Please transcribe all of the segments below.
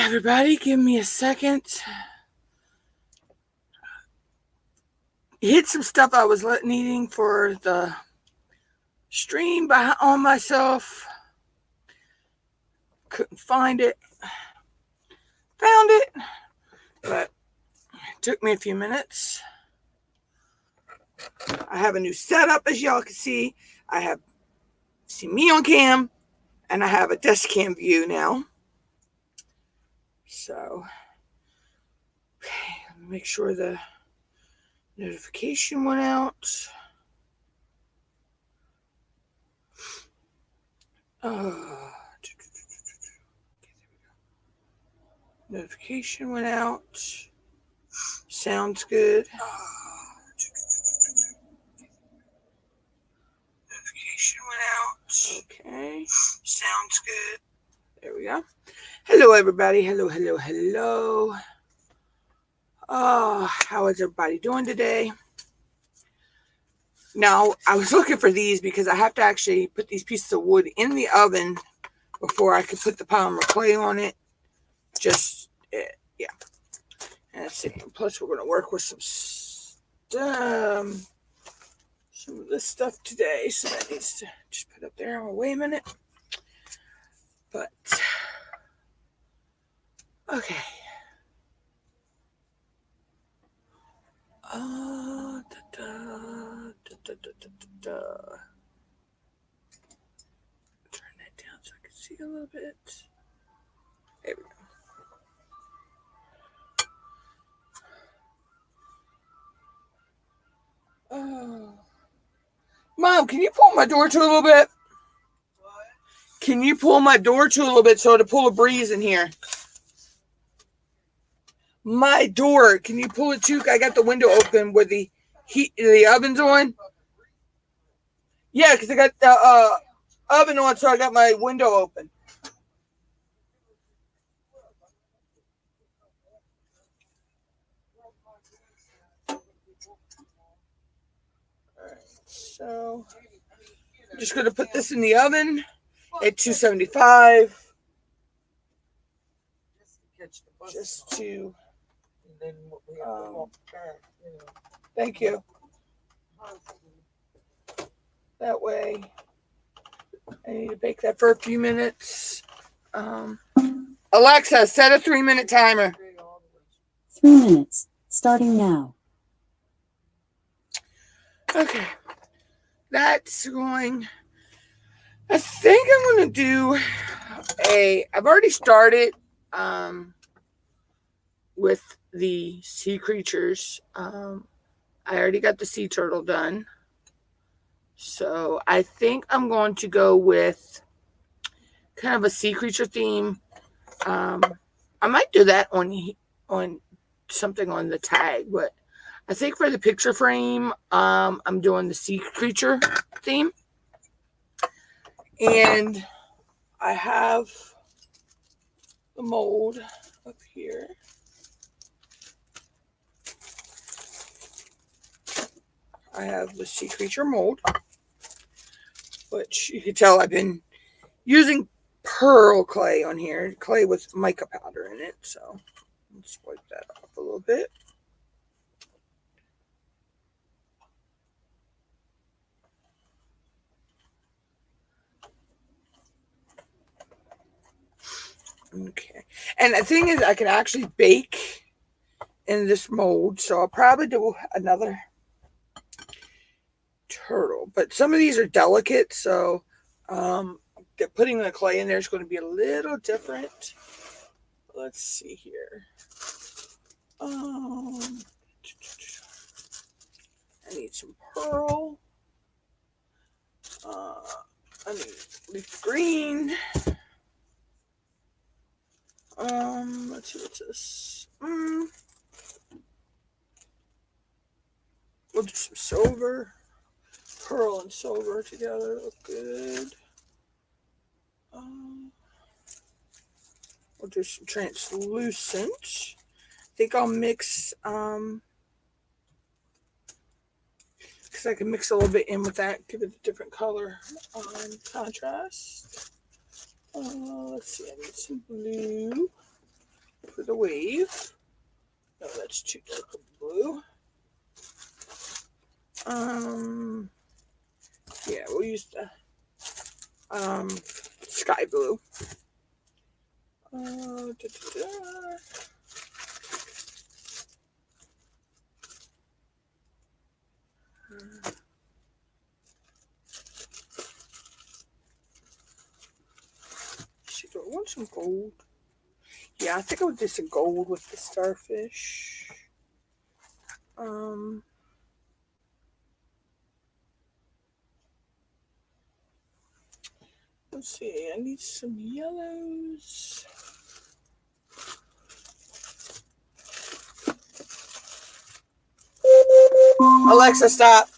everybody, give me a second. Hit some stuff I was needing for the stream on myself. Couldn't find it. Found it, but it took me a few minutes. I have a new setup, as y'all can see. See me on cam, and I have a desk cam view now. So, okay, let me make sure the notification went out. Notification went out. Sounds good. Notification went out. Okay. Sounds good. There we go. Hello, everybody. Hello, hello, hello. Oh, how is everybody doing today? Now, I was looking for these because I have to actually put these pieces of wood in the oven before I could put the polymer clay on it. Yeah. And let's see. Plus, we're going to work with some of this stuff today. So that needs to just put up there. Oh, wait a minute. But, okay. Turn that down so I can see a little bit. There we go. Mom, can you pull my door to a little bit? What? Can you pull my door to a little bit so to pull a breeze in here? My door, can you pull it too? I got the window open where the oven's on. Yeah, because I got the oven on, so I got my window open. Alright, so I'm just going to put this in the oven at 275. Just to... thank you. That way, I need to bake that for a few minutes. Alexa, set a 3-minute timer. 3 minutes, starting now. Okay, that's going. I think I'm going to do I've already started with the sea creatures. I already got the sea turtle done. So I think I'm going to go with kind of a sea creature theme. I might do that on something on the tag, but I think for the picture frame, I'm doing the sea creature theme. And I have the mold up here. I have the sea creature mold, which you can tell I've been using pearl clay on here, clay with mica powder in it. So let's wipe that off a little bit. Okay, and the thing is, I can actually bake in this mold, so I'll probably do another turtle. But some of these are delicate, so putting the clay in there is going to be a little different. Let's see here. I need some pearl. I need leaf green. Let's see what's this. We'll do some silver. Pearl and silver together look good. We'll do some translucent. I think I'll mix because I can mix a little bit in with that, give it a different color contrast. Let's see, I need some blue. for the wave. No, that's too dark of blue. Yeah, we'll use the sky blue. See, do I want some gold? Yeah, I think I would do some gold with the starfish. Let's see, I need some yellows. Alexa, stop.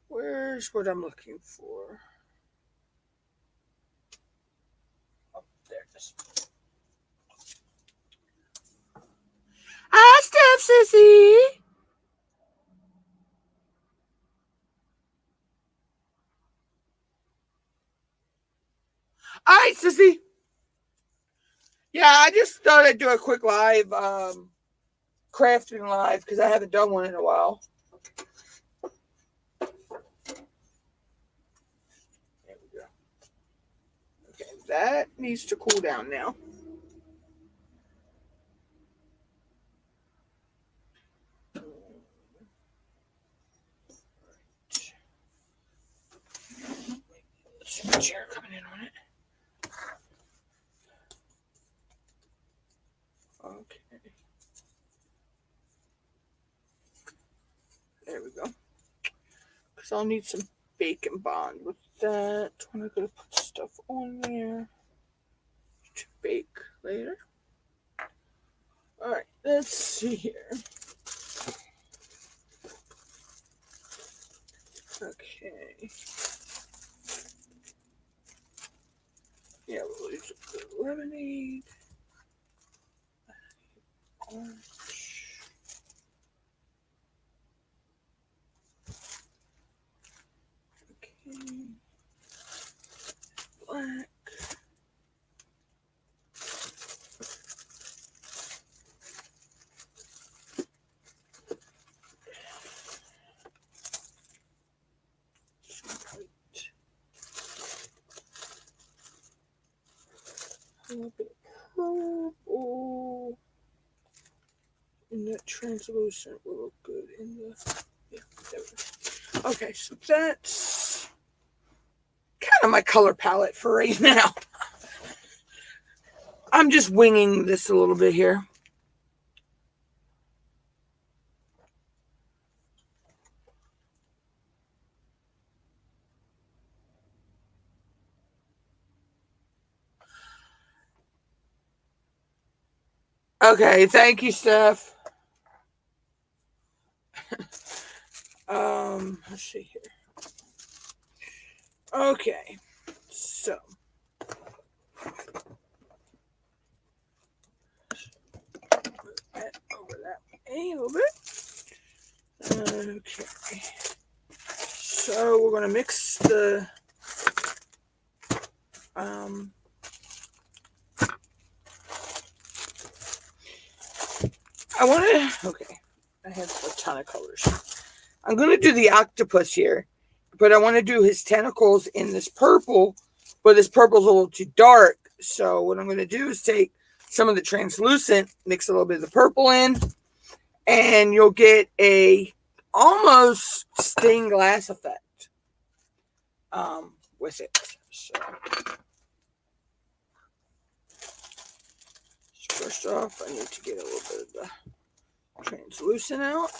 Where's what I'm looking for? Oh, there it is. Hi, Steph Sissy. All right, Sissy. Yeah, I just thought I'd do a quick live, crafting live, because I haven't done one in a while. There we go. Okay, that needs to cool down now. There's a chair coming in on it. Okay. There we go. Because I'll need some bacon bond with that when I'm going to put stuff on there to bake later. Alright, let's see here. Okay. Yeah, we'll use a bit of lemonade. Orange. Okay. Black. A little bit of purple. And that translucent will look good in the, yeah, there we go. Okay, so that's kind of my color palette for right now. I'm just winging this a little bit here. Okay, thank you, Steph. Let's see here. Okay, so over that a little bit. Okay, so we're gonna mix the okay, I have a ton of colors. I'm going to do the octopus here, but I want to do his tentacles in this purple, but this purple's a little too dark. So what I'm going to do is take some of the translucent, mix a little bit of the purple in, and you'll get a almost stained glass effect with it. So first off, I need to get a little bit of the translucent out.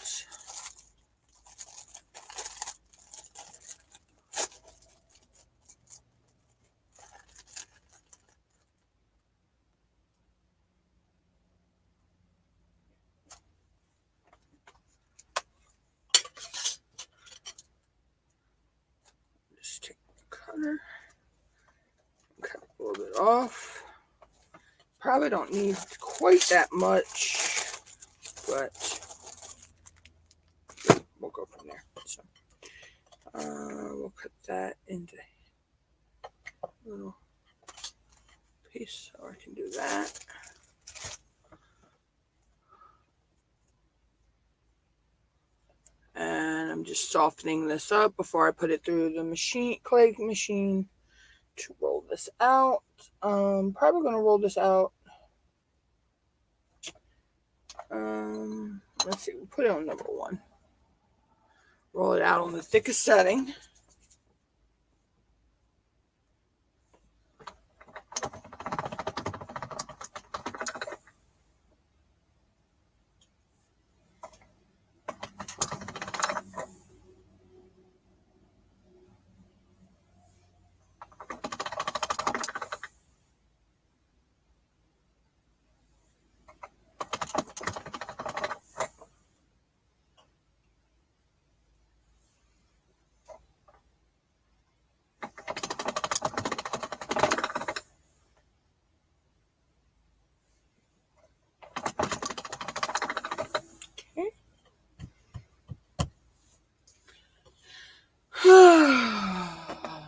Just take the cutter, cut a little bit off. Probably don't need quite that much, but So we'll cut that into a little piece so I can do that. And I'm just softening this up before I put it through the clay machine to roll this out. Probably going to roll this out. Let's see, we'll put it on number 1. Roll it out on the thickest setting.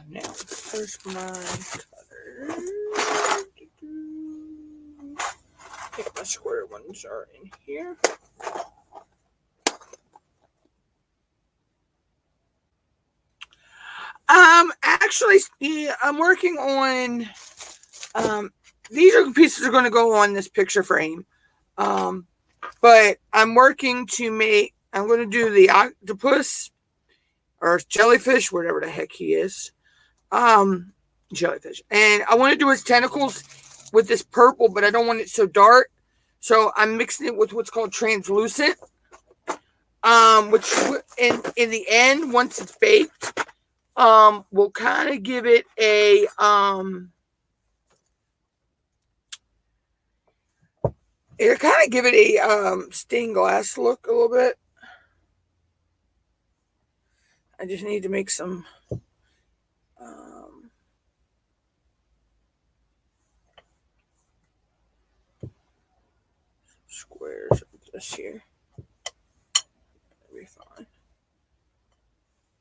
Now, where's my cutter? I think my square ones are in here. Actually, I'm working on, these are pieces that are going to go on this picture frame. But I'm working to I'm going to do the octopus or jellyfish, whatever the heck he is. Jellyfish. And I want to do his tentacles with this purple, but I don't want it so dark. So I'm mixing it with what's called translucent. Which in the end, once it's baked, will kind of give it a it'll kind of give it a stained glass look a little bit. I just need to make some squares of this here. That'll be fine.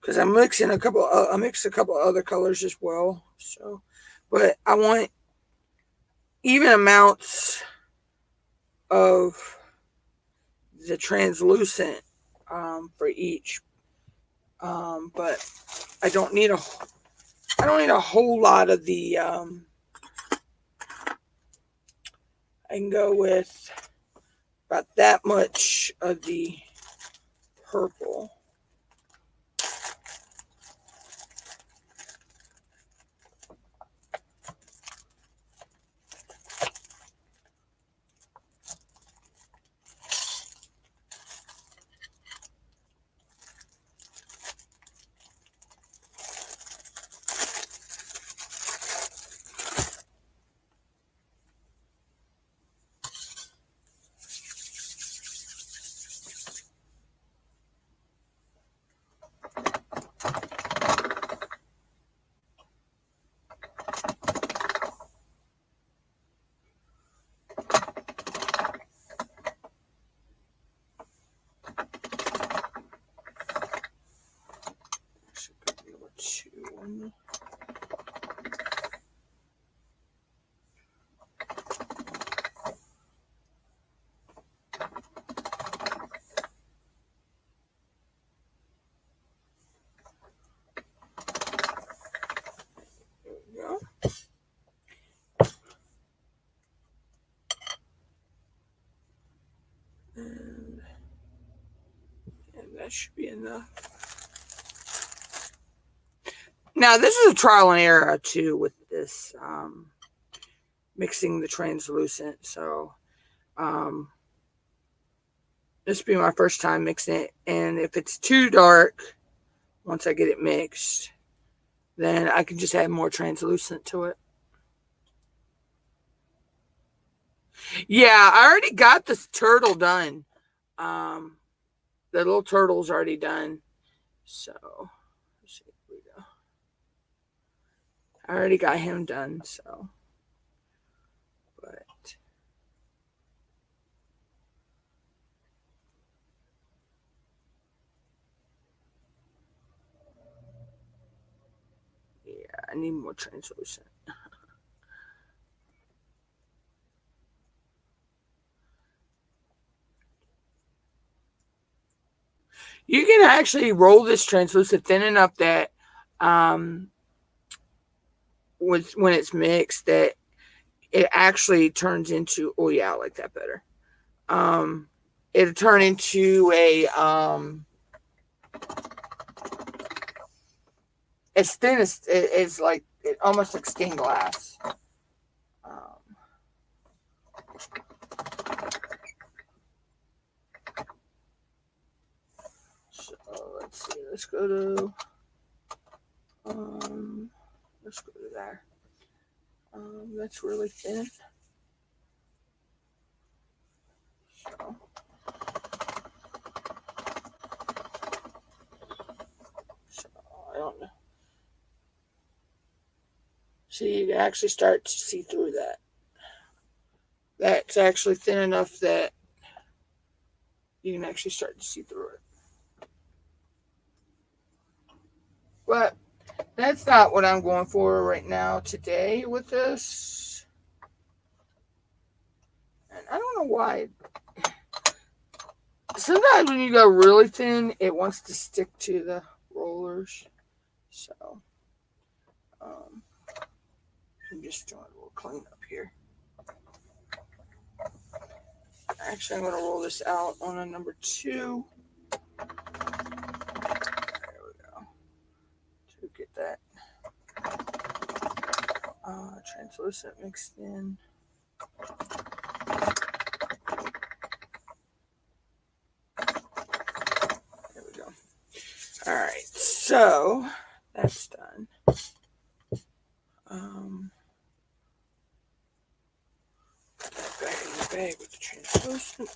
Because I'm mixing a couple other colors as well. So, but I want even amounts of the translucent for each. But I don't need a whole lot of the. I can go with about that much of the purple. And that should be enough. Now, this is a trial and error too with this mixing the translucent. So, this will be my first time mixing it. And if it's too dark, once I get it mixed, then I can just add more translucent to it. Yeah, I already got this turtle done. The little turtle's already done. So, let's see, here we go. I already got him done, so. But I need more translucent. You can actually roll this translucent thin enough that when it's mixed that it actually turns into, oh yeah, I like that better. It'll turn into a as thin as it's like it almost like stained glass. So let's see. Let's go to there. That's really thin. So, I don't know. See, you can actually start to see through that. That's actually thin enough that you can actually start to see through it. But that's not what I'm going for right now today with this. And I don't know why. Sometimes when you go really thin, it wants to stick to the rollers. So, I'm just doing a little cleanup here. Actually, I'm going to roll this out on a number 2. There we go. To get that translucent mixed in. There we go. All right, so that's done. Put that back in the bag with the translucent.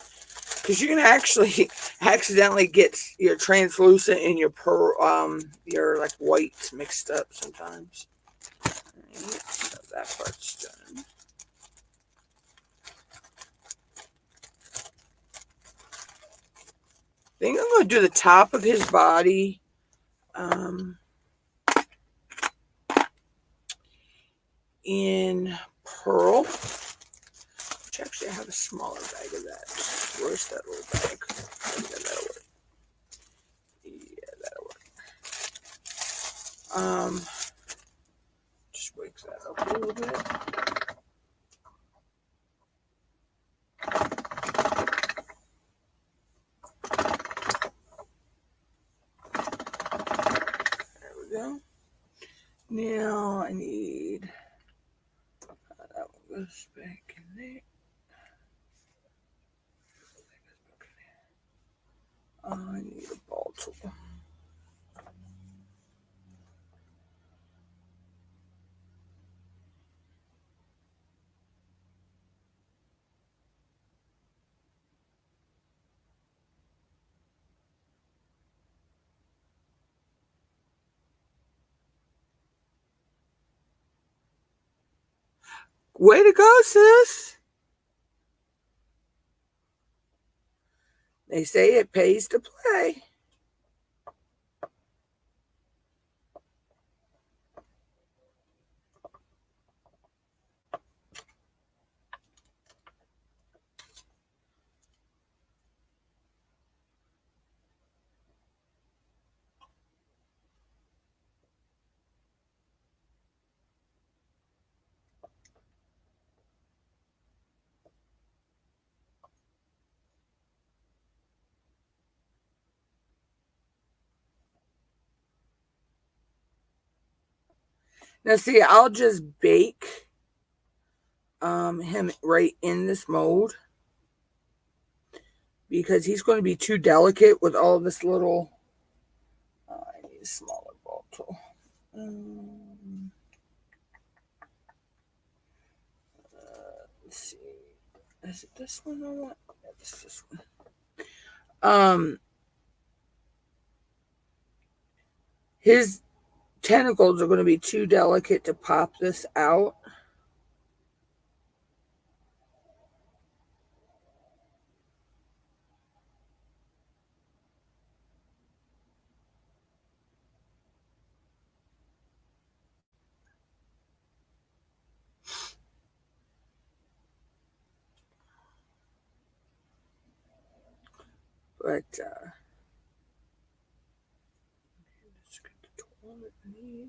Because you can actually accidentally get your translucent and your your like whites mixed up sometimes. Right, so that part's done. I think I'm going to do the top of his body. In pearl. Which actually I have a smaller bag of that. Where's that little bag? Yeah, that'll work. Yeah, that'll work. Just wake that up a little bit. There we go. Now I need that one goes back in there. I need a ball tool. Way to go, sis. They say it pays to play. Now, see, I'll just bake him right in this mold because he's going to be too delicate with all this little. I need a smaller ball tool. Let's see. Is it this one I want? Yeah, it's this one. His tentacles are going to be too delicate to pop this out. But let's get the tool that I need.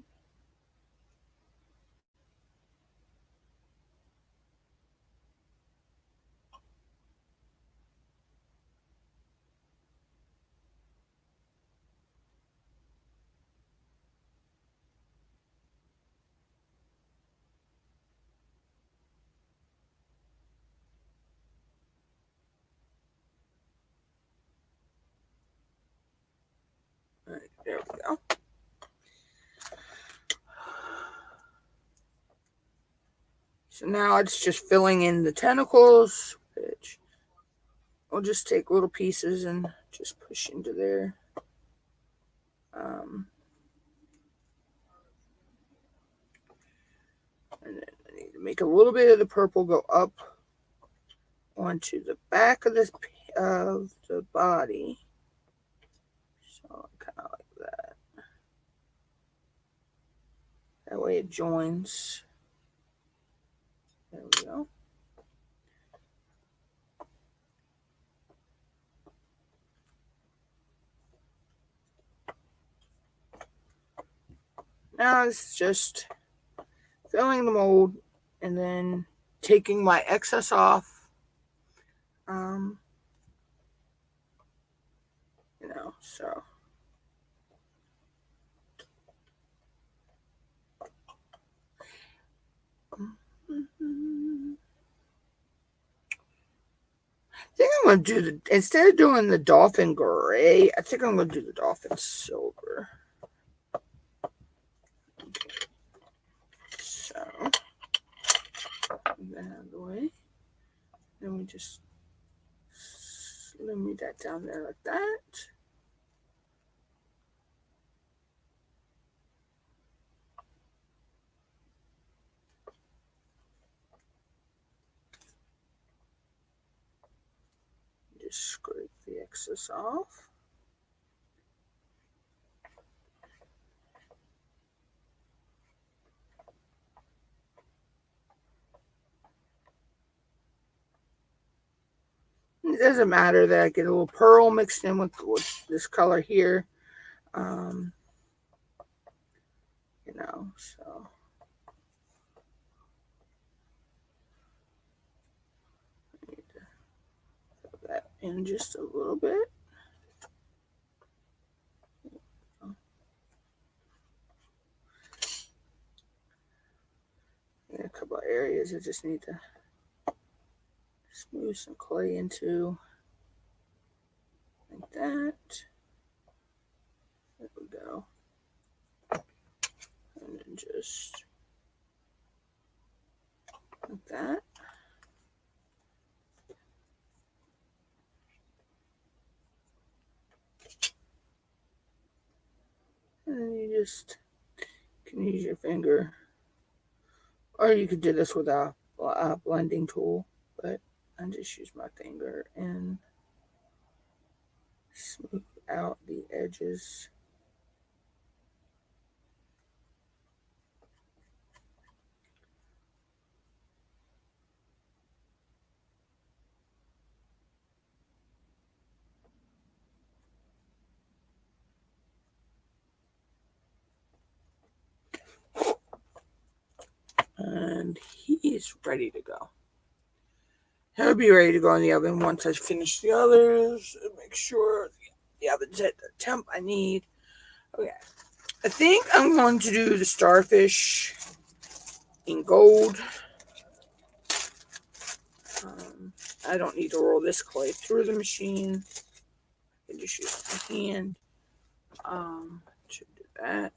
All right, there we go. So now it's just filling in the tentacles, which I'll just take little pieces and just push into there. And then I need to make a little bit of the purple go up onto the back of the body. So kind of like that. That way it joins. There we go. Now it's just filling the mold and then taking my excess off. So. I think I'm going to do instead of doing the dolphin gray, I think I'm going to do the dolphin silver. So, get that out of the way. Then we just slim that down there like that. Just scrape the excess off. It doesn't matter that I get a little pearl mixed in with this color here. So. I need to fill that in just a little bit. In a couple of areas I just need to smooth some clay into, like that. There we go. And then just like that. And then you just can use your finger, or you could do this with a blending tool, but I just use my finger and smooth out the edges. And he's ready to go. He'll be ready to go in the oven once I finish the others. Make sure the oven's at the temp I need. Okay. I think I'm going to do the starfish in gold. I don't need to roll this clay through the machine. I can just use my hand to do that.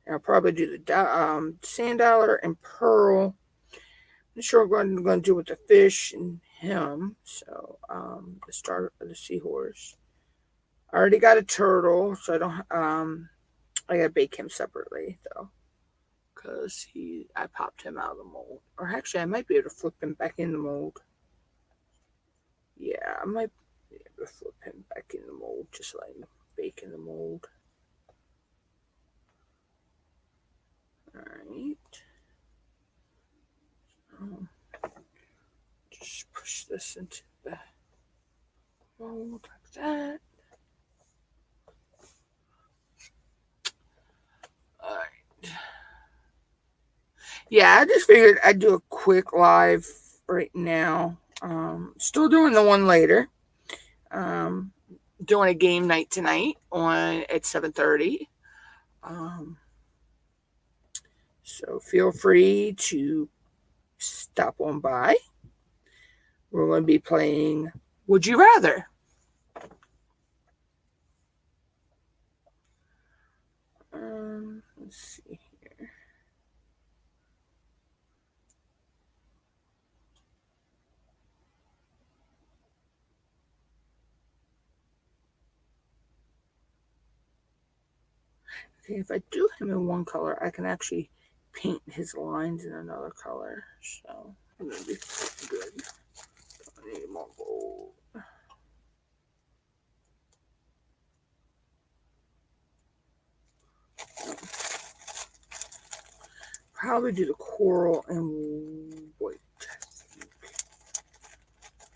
I'll probably do the sand dollar and pearl. I'm not sure what I'm going to do with the fish and him. So the star of the seahorse. I already got a turtle, so I don't. I gotta bake him separately though, because I popped him out of the mold. Or actually, I might be able to flip him back in the mold. Yeah, I might be able to flip him back in the mold, just like bake in the mold. All right. this into the mold like that. All right. Yeah, I just figured I'd do a quick live right now. Still doing the one later. Doing a game night tonight on at 7:30. So feel free to stop on by. We're going to be playing Would You Rather? Let's see here. Okay, if I do him in one color, I can actually paint his lines in another color. So I'm going to be good. I need more gold. Probably do the coral and white.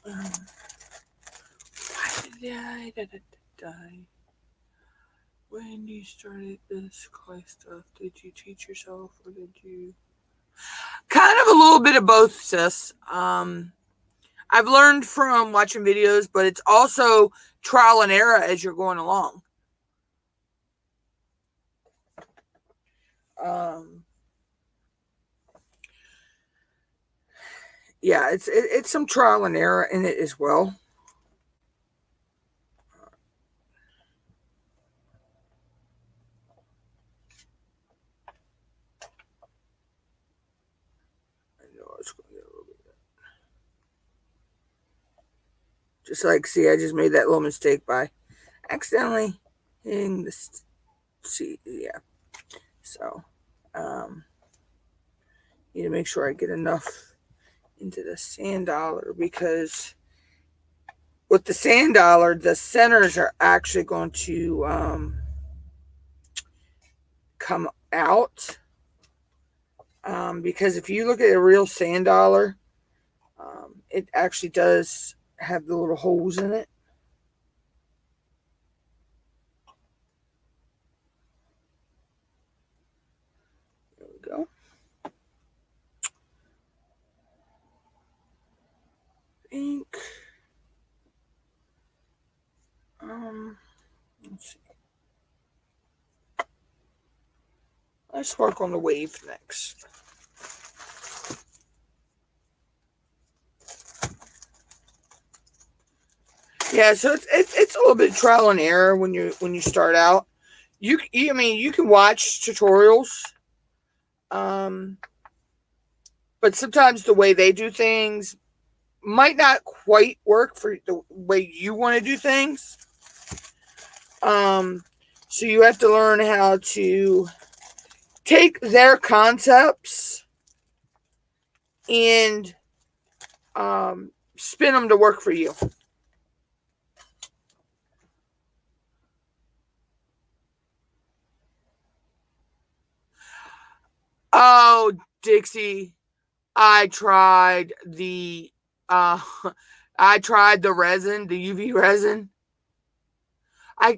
Why did I die? When you started this clay stuff, did you teach yourself or did you? Kind of a little bit of both, sis. I've learned from watching videos, but it's also trial and error as you're going along. Yeah, it's some trial and error in it as well. I know it's going to get a little bit. Just like, see, I just made that little mistake by accidentally hitting this. See, yeah. So, need to make sure I get enough into the sand dollar because with the sand dollar, the centers are actually going to come out. Because if you look at a real sand dollar, it actually does have the little holes in it. There we go. Ink. Let's see. Let's work on the wave next. Yeah, so it's a little bit of trial and error when you start out. I mean you can watch tutorials, but sometimes the way they do things might not quite work for the way you want to do things. So you have to learn how to take their concepts and spin them to work for you. Oh, Dixie, I tried the resin, the UV resin.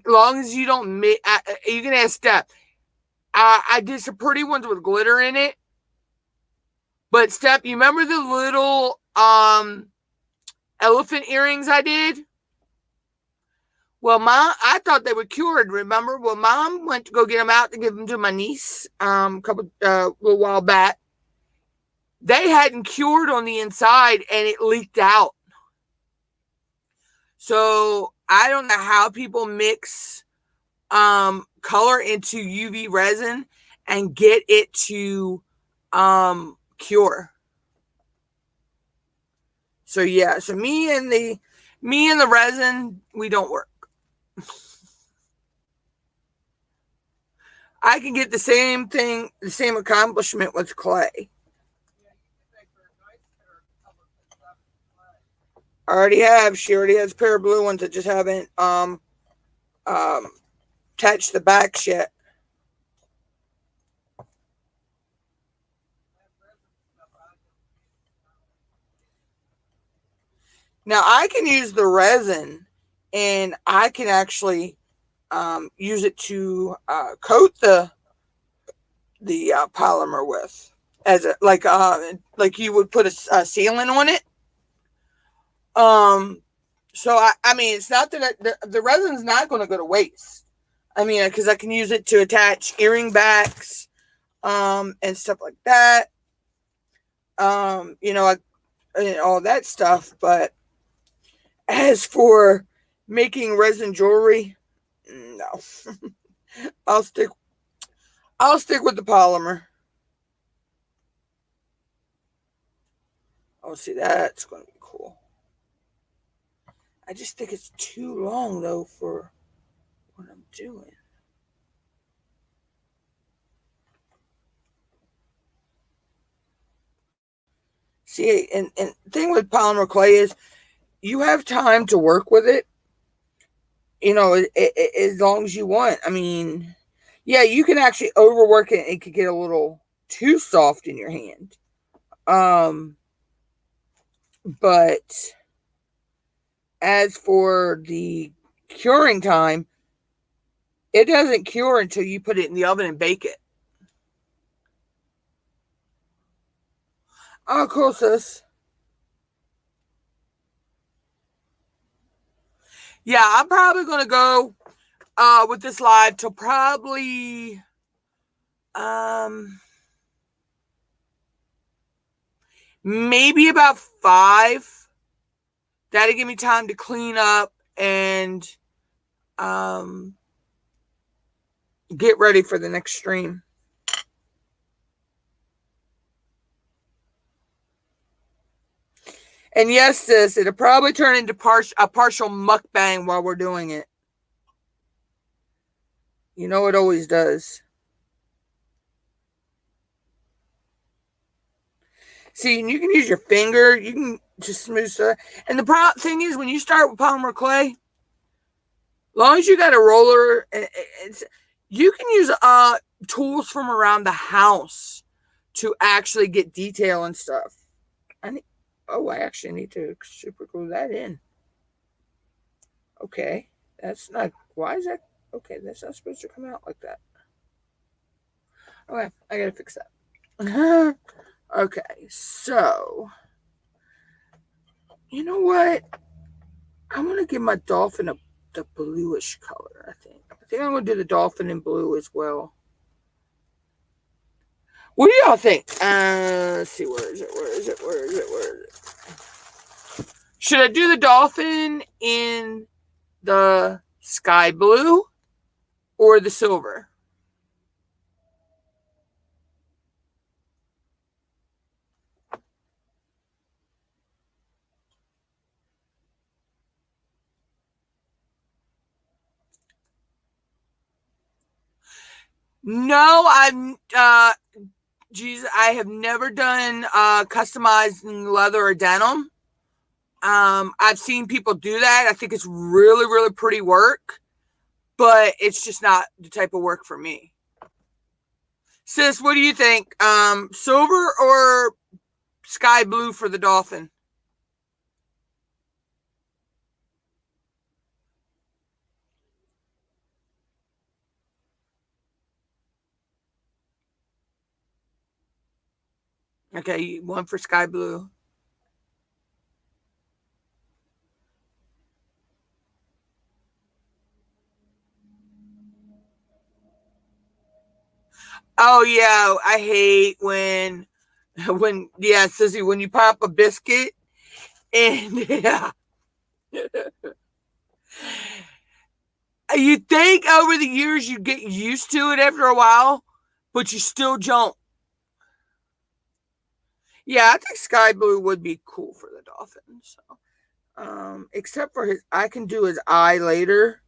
Long as you don't you can ask Steph. I did some pretty ones with glitter in it. But Steph, you remember the little elephant earrings I did? Well, I thought they were cured. Remember? Well, Mom went to go get them out to give them to my niece a little while back. They hadn't cured on the inside, and it leaked out. So I don't know how people mix color into UV resin and get it to cure. So yeah, so me and the resin, we don't work. I can get the same thing, the same accomplishment with clay. I already have. She already has a pair of blue ones that just haven't attached the backs yet. Now I can use the resin, and I can actually use it to coat the polymer with, as a like you would put a sealant on it. So I mean, it's not that the resin's not going to go to waste. I mean, because I can use it to attach earring backs, and stuff like that. You know, and all that stuff. But as for making resin jewelry, no. I'll stick. I'll stick with the polymer. Oh, see, that's going to be cool. I just think it's too long though for what I'm doing. See, and thing with polymer clay is you have time to work with it. You know, as long as you want. I mean, yeah, you can actually overwork it. It could get a little too soft in your hand. Um, but as for the curing time, it doesn't cure until you put it in the oven and bake it. Oh, cool, sis. Yeah, I'm probably gonna go with this live till probably um maybe about 5. That'll give me time to clean up and um get ready for the next stream. And yes, sis, it'll probably turn into a partial mukbang while we're doing it. You know it always does. See, and you can use your finger. You can just smooth stuff. And the thing is, when you start with polymer clay, as long as you got a roller, you can use tools from around the house to actually get detail and stuff. I actually need to super glue that in. Okay, that's not. Why is that? Okay, that's not supposed to come out like that. Okay, I gotta fix that. Okay, so you know what? I'm gonna give my dolphin the bluish color. I think I'm gonna do the dolphin in blue as well. What do y'all think? Let's see. Where is it? Where is it? Where is it? Where is it? Should I do the dolphin in the sky blue or the silver? No, I have never done customizing leather or denim. I've seen people do that. I think it's really, really pretty work, but it's just not the type of work for me. Sis, what do you think? Silver or sky blue for the dolphin? Okay, one for sky blue. Oh yeah, I hate when yeah, Sissy, when you pop a biscuit and yeah. You think over the years you get used to it after a while, but you still don't. Yeah, I think sky blue would be cool for the dolphin. So, except for I can do his eye later.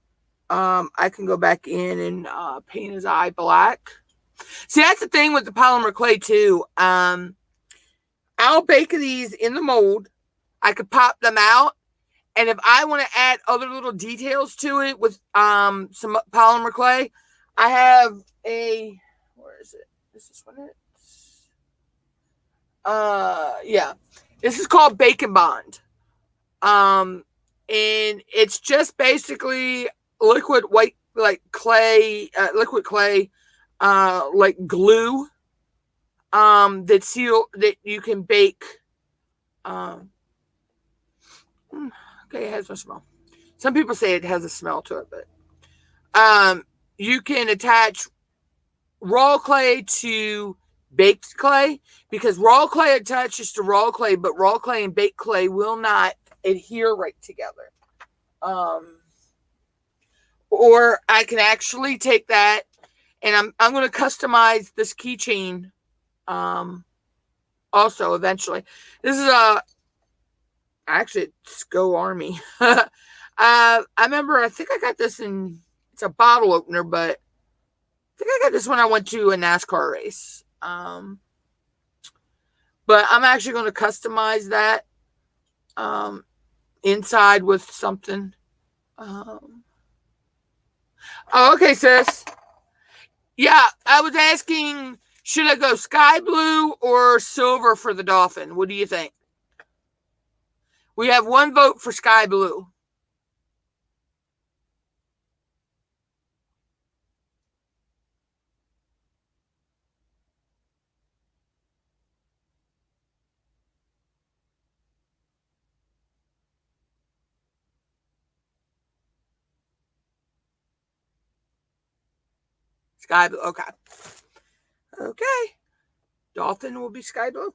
I can go back in and paint his eye black. See, that's the thing with the polymer clay too. I'll bake these in the mold. I could pop them out, and if I want to add other little details to it with some polymer clay, I have a where is it? Is this one it? Yeah. This is called Bacon Bond. And it's just basically liquid white, like clay, liquid clay, like glue, that you can bake. Um, okay, it has no smell. Some people say it has a smell to it, but you can attach raw clay to baked clay, because raw clay attaches to raw clay, but raw clay and baked clay will not adhere right together. Or I can actually take that, and I'm going to customize this keychain also eventually. This is actually it's Go Army. I remember, I think I got this in, it's a bottle opener, but I think I got this when I went to a NASCAR race. But I'm actually going to customize that inside with something. Oh, okay, sis. Yeah, I was asking, should I go sky blue or silver for the dolphin? What do you think? We have one vote for sky blue. Sky blue. Okay. Okay. Dolphin will be sky blue.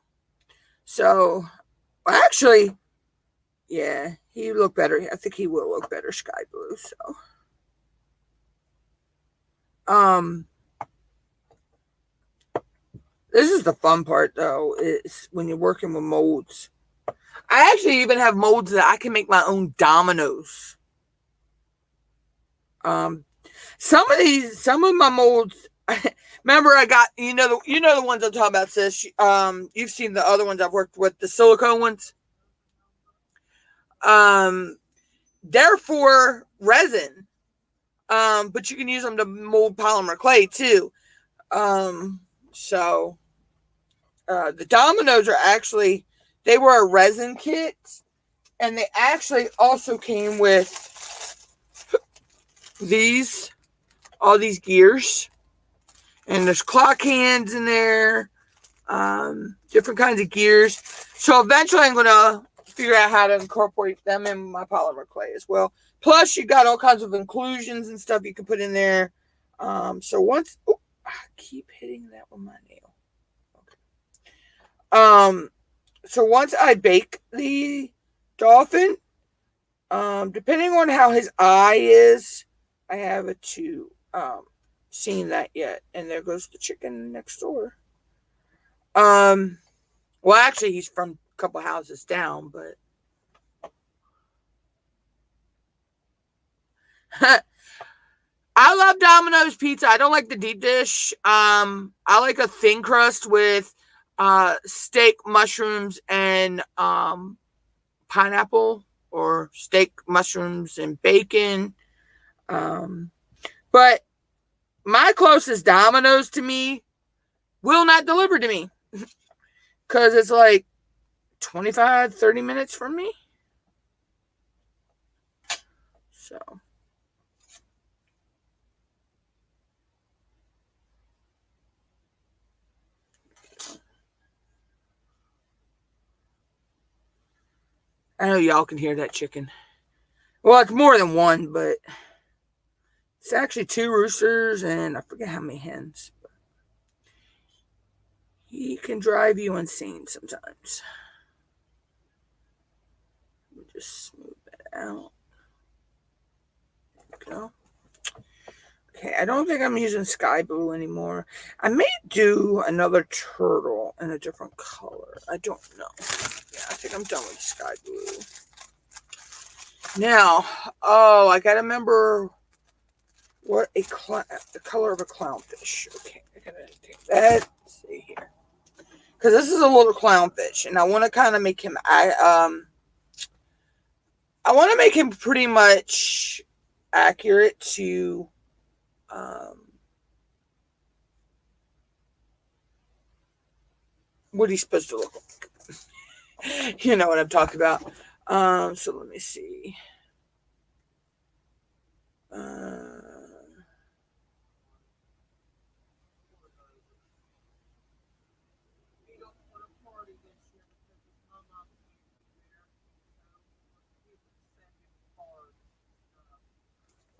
So, actually, yeah, he look better. I think he will look better sky blue. So, this is the fun part, though, is when you're working with molds. I actually even have molds that I can make my own dominoes. Some of my molds. Remember, I got the ones I'm talking about, sis. You've seen the other ones I've worked with, the silicone ones. They're for resin, but you can use them to mold polymer clay too. So the dominoes are actually, they were a resin kit, and they actually also came with all these gears, and there's clock hands in there, different kinds of gears. So eventually I'm going to figure out how to incorporate them in my polymer clay as well. Plus you got all kinds of inclusions and stuff you can put in there. So once, I keep hitting that with my nail. Okay. So once I bake the dolphin, depending on how his eye is, I haven't seen that yet. And there goes the chicken next door. Well, actually, he's from a couple houses down, but I love Domino's pizza. I don't like the deep dish. I like a thin crust with steak, mushrooms, and pineapple, or steak, mushrooms, and bacon. But my closest Domino's to me will not deliver to me because it's like 25, 30 minutes from me. So. I know y'all can hear that chicken. Well, it's more than one, but it's actually two roosters and I forget how many hens. He can drive you insane sometimes. Let me just smooth that out. There we go. Okay, I don't think I'm using sky blue anymore. I may do another turtle in a different color. I don't know. Yeah, I think I'm done with sky blue. Now, I gotta remember what the color of a clownfish. Okay, I gotta take that. Let's see here, because this is a little clownfish, and I want to kind of make him. I want to make him pretty much accurate to what he's supposed to look like. You know what I'm talking about. So let me see.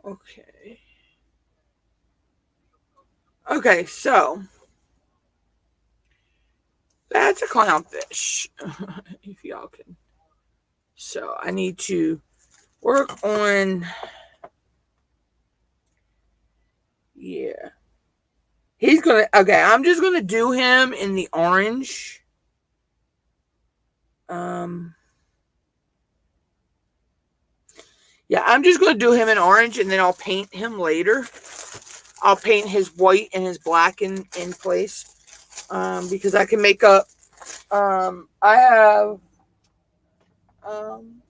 Okay. Okay, so that's a clownfish. If y'all can. So I need to work on. Yeah. He's gonna. Okay, I'm just gonna do him in the orange. Yeah, I'm just gonna do him in orange, and then I'll paint him later. I'll paint his white and his black in place. Because I can make up. I have. Um,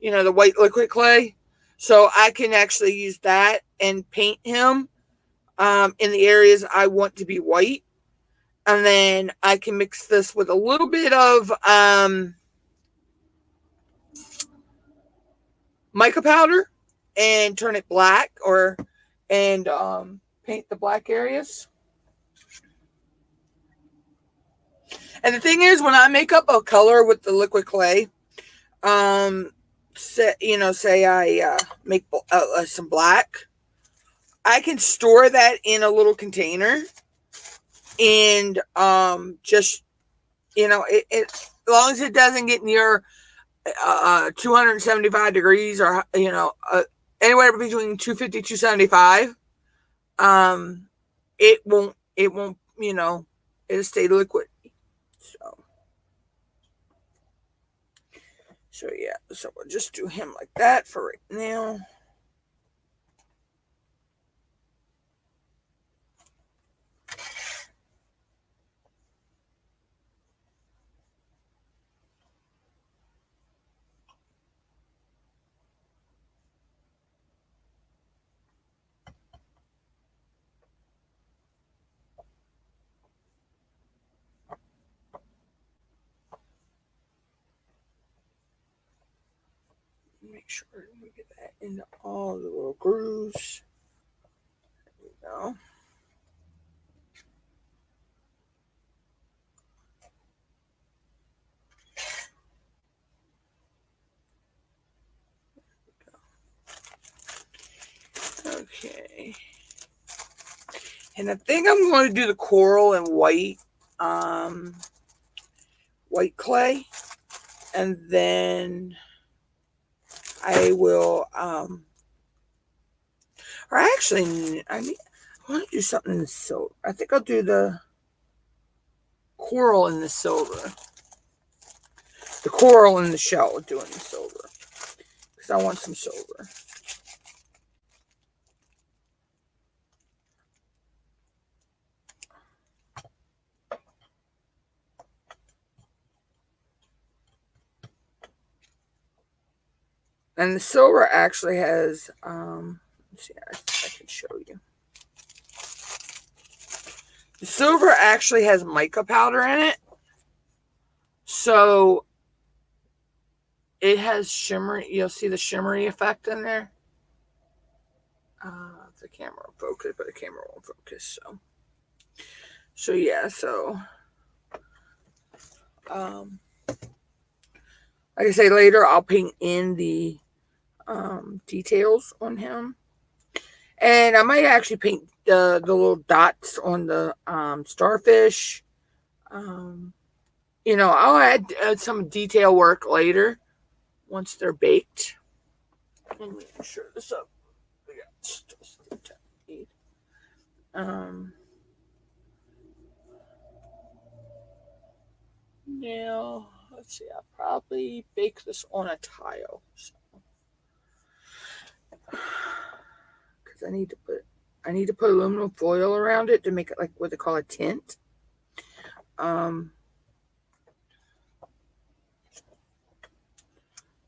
the white liquid clay, so I can actually use that and paint him. In the areas I want to be white. And then I can mix this with a little bit of mica powder and turn it black and paint the black areas. And the thing is, when I make up a color with the liquid clay, say I make some black, I can store that in a little container and just as long as it doesn't get near 275 degrees or anywhere between 250 275, it won't it'll stay liquid. So yeah, so we'll just do him like that for right now. Make sure we get that into all the little grooves. There we go. Okay. And I think I'm going to do the coral and white clay. And then I will or actually I want to do something in the silver. I think I'll do the coral in the silver. The coral in the shell doing the silver. Because I want some silver. And the silver actually has, let's see, I can show you. The silver actually has mica powder in it. So it has shimmery, you'll see the shimmery effect in there. The camera will focus, but the camera won't focus. So yeah, so like I say, later I'll paint in the details on him. And I might actually paint the little dots on the starfish. I'll add some detail work later once they're baked. Let me make sure this up. Now, let's see, I'll probably bake this on a tile. Because I need to put aluminum foil around it to make it like what they call a tint.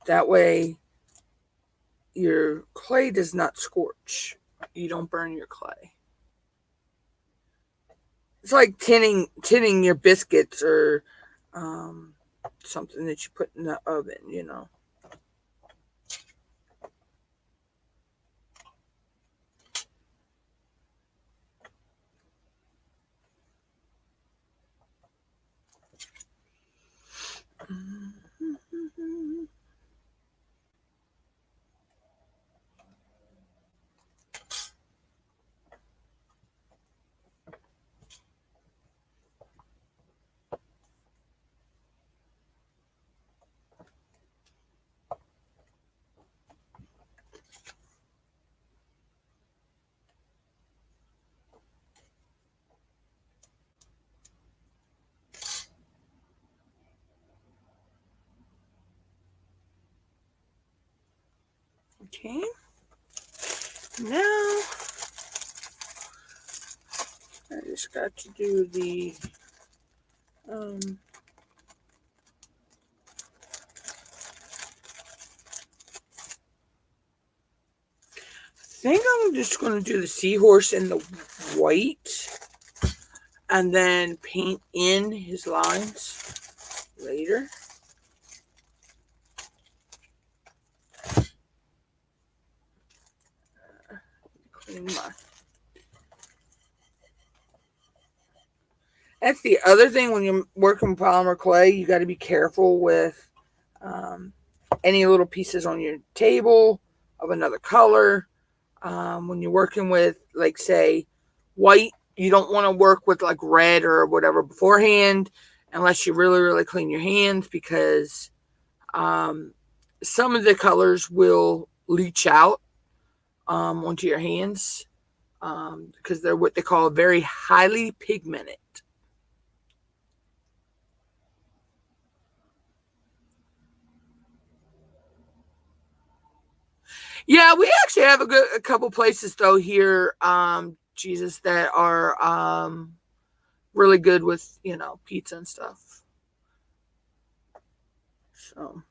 That way your clay does not scorch. You don't burn your clay. It's like tinning your biscuits or something that you put in the oven, you know. Okay. Now I just got to do the I think I'm just going to do the seahorse in the white and then paint in his lines later. Clean my. That's the other thing when you're working with polymer clay, you got to be careful with any little pieces on your table of another color. When you're working with, like, say, white, you don't want to work with like red or whatever beforehand unless you really, really clean your hands, because some of the colors will leach out onto your hands because they're what they call very highly pigmented. Yeah, we actually have a couple places though here, Jesus, that are really good with, you know, pizza and stuff. So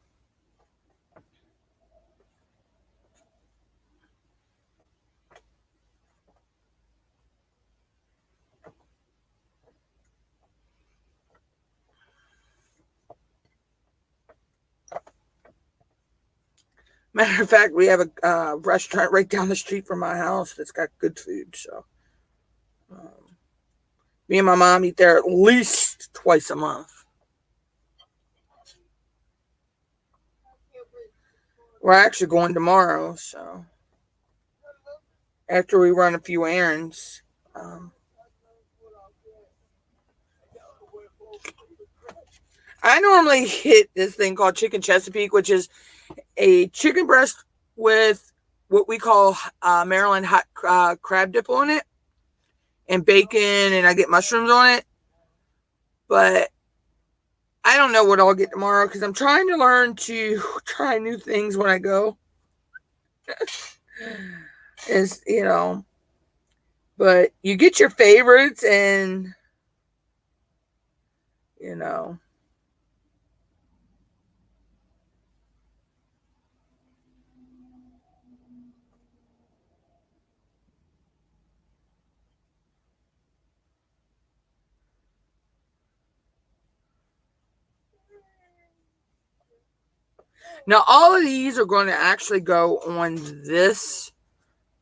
matter of fact, we have a restaurant right down the street from my house that's got good food. So me and my mom eat there at least twice a month. We're actually going tomorrow, so after we run a few errands. Um, I normally hit this thing called chicken Chesapeake, which is a chicken breast with what we call Maryland hot crab dip on it and bacon, and I get mushrooms on it. But I don't know what I'll get tomorrow because I'm trying to learn to try new things when I go. Is, you know, but you get your favorites, and you know. Now all of these are going to actually go on this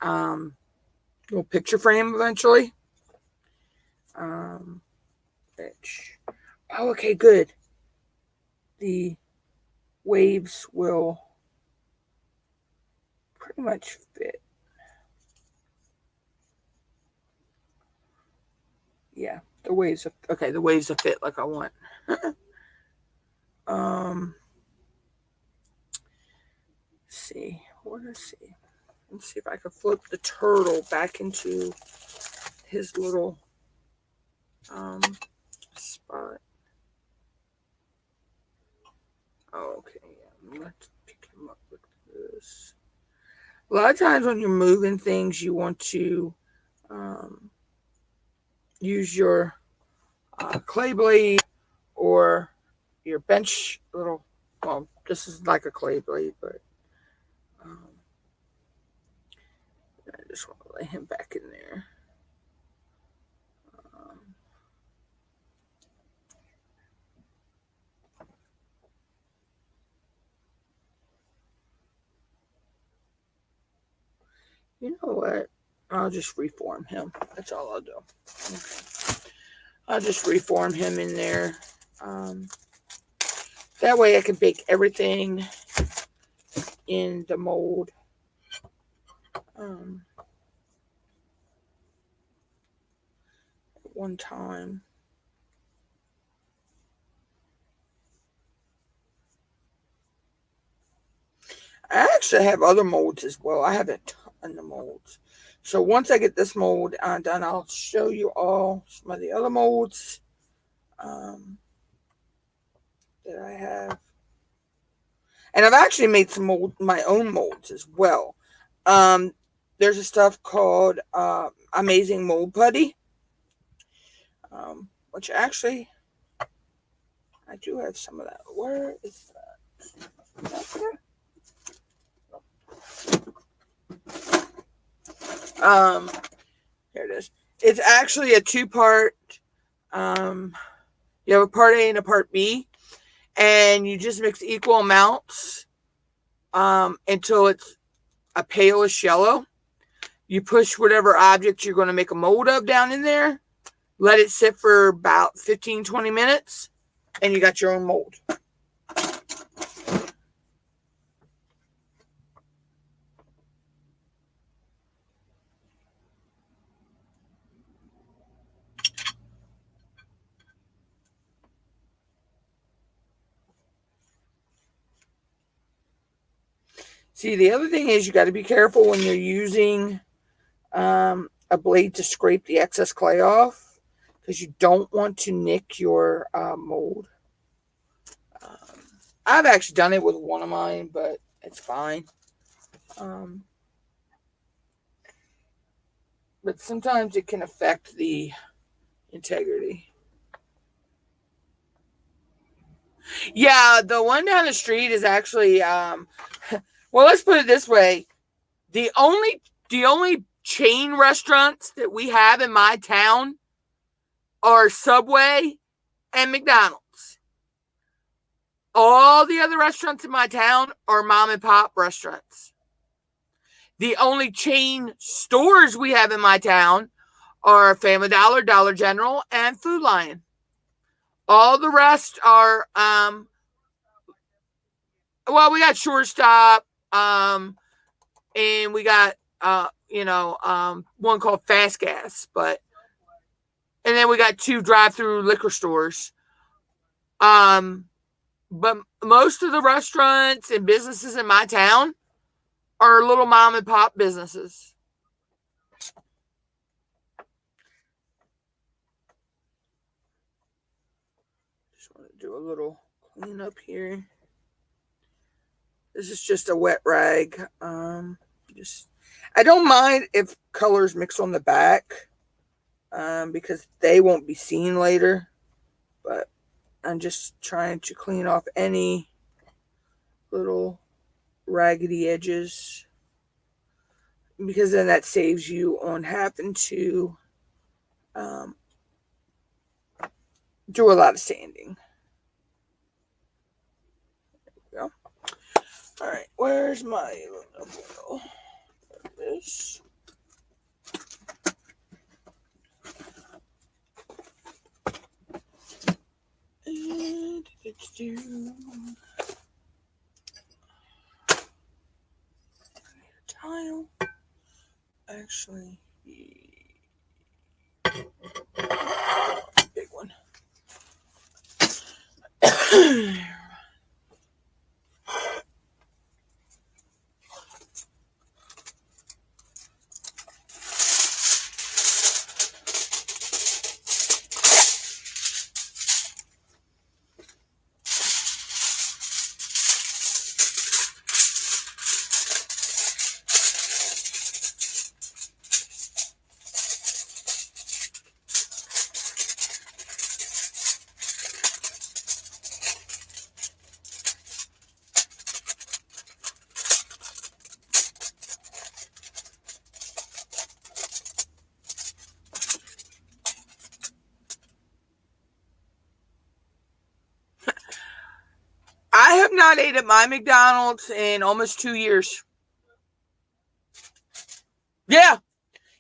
little picture frame eventually. Which, oh, okay, good. The waves will pretty much fit. Yeah, the waves. Okay, the waves will fit like I want. um, let's see. Let's see. Let's see if I can flip the turtle back into his little spot. Oh, okay, yeah. Let's pick him up with this. A lot of times when you're moving things, you want to use your clay blade or your bench little. Well, this is like a clay blade, but um, I just want to lay him back in there. Um, You know what? I'll just reform him. That's all I'll do. Okay. I'll just reform him in there. That way I can bake everything in the mold. At one time. I actually have other molds as well. I have a ton of molds. So once I get this mold done, I'll show you all some of the other molds that I have. And I've actually made my own molds as well. There's a stuff called Amazing Mold Putty, which actually I do have some of that. Where is that? Here it is. It's actually a two-part. You have a part A and a part B, and you just mix equal amounts until it's a palish yellow. You push whatever object you're going to make a mold of down in there. Let it sit for about 15-20 minutes, and you got your own mold. See, the other thing is you got to be careful when you're using a blade to scrape the excess clay off, because you don't want to nick your mold. I've actually done it with one of mine, but it's fine. But sometimes it can affect the integrity. Yeah, the one down the street is actually well, let's put it this way. The only chain restaurants that we have in my town are Subway and McDonald's. All the other restaurants in my town are mom and pop restaurants. The only chain stores we have in my town are Family Dollar, Dollar General, and Food Lion. All the rest are well, we got Shortstop, and we got one called Fast Gas, and then we got 2 drive-through liquor stores. But most of the restaurants and businesses in my town are little mom and pop businesses. Just want to do a little cleanup here. This is just a wet rag. I don't mind if colors mix on the back, because they won't be seen later. But I'm just trying to clean off any little raggedy edges, because then that saves you on having to do a lot of sanding. There we go. All right, where's my oil? This. And it's due. Tile. Actually, big one. I have not ate at my McDonald's in almost 2 years. Yeah.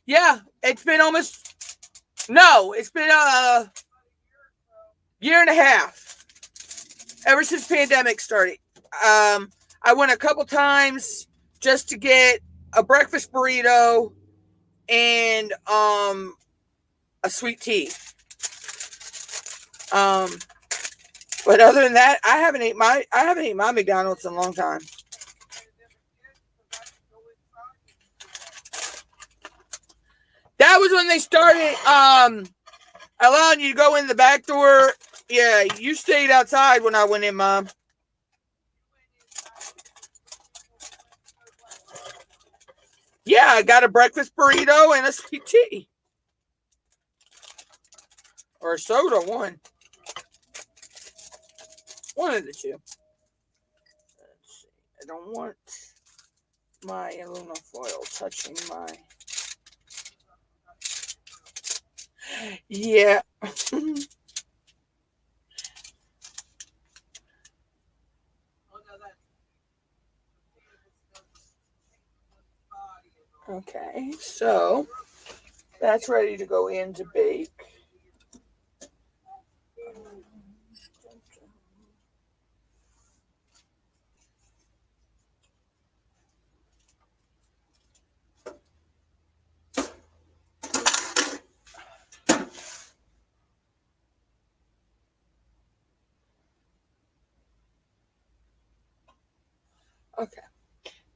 Yeah. It's been it's been a year and a half ever since pandemic started. I went a couple times just to get a breakfast burrito and a sweet tea. Um, but other than that, I haven't ate my McDonald's in a long time. That was when they started allowing you to go in the back door. Yeah, you stayed outside when I went in, Mom. Yeah, I got a breakfast burrito and a sweet tea. Or a soda, one. One of the two. Let's see. I don't want my aluminum foil touching my... Yeah. Okay, so that's ready to go in to bake. Okay.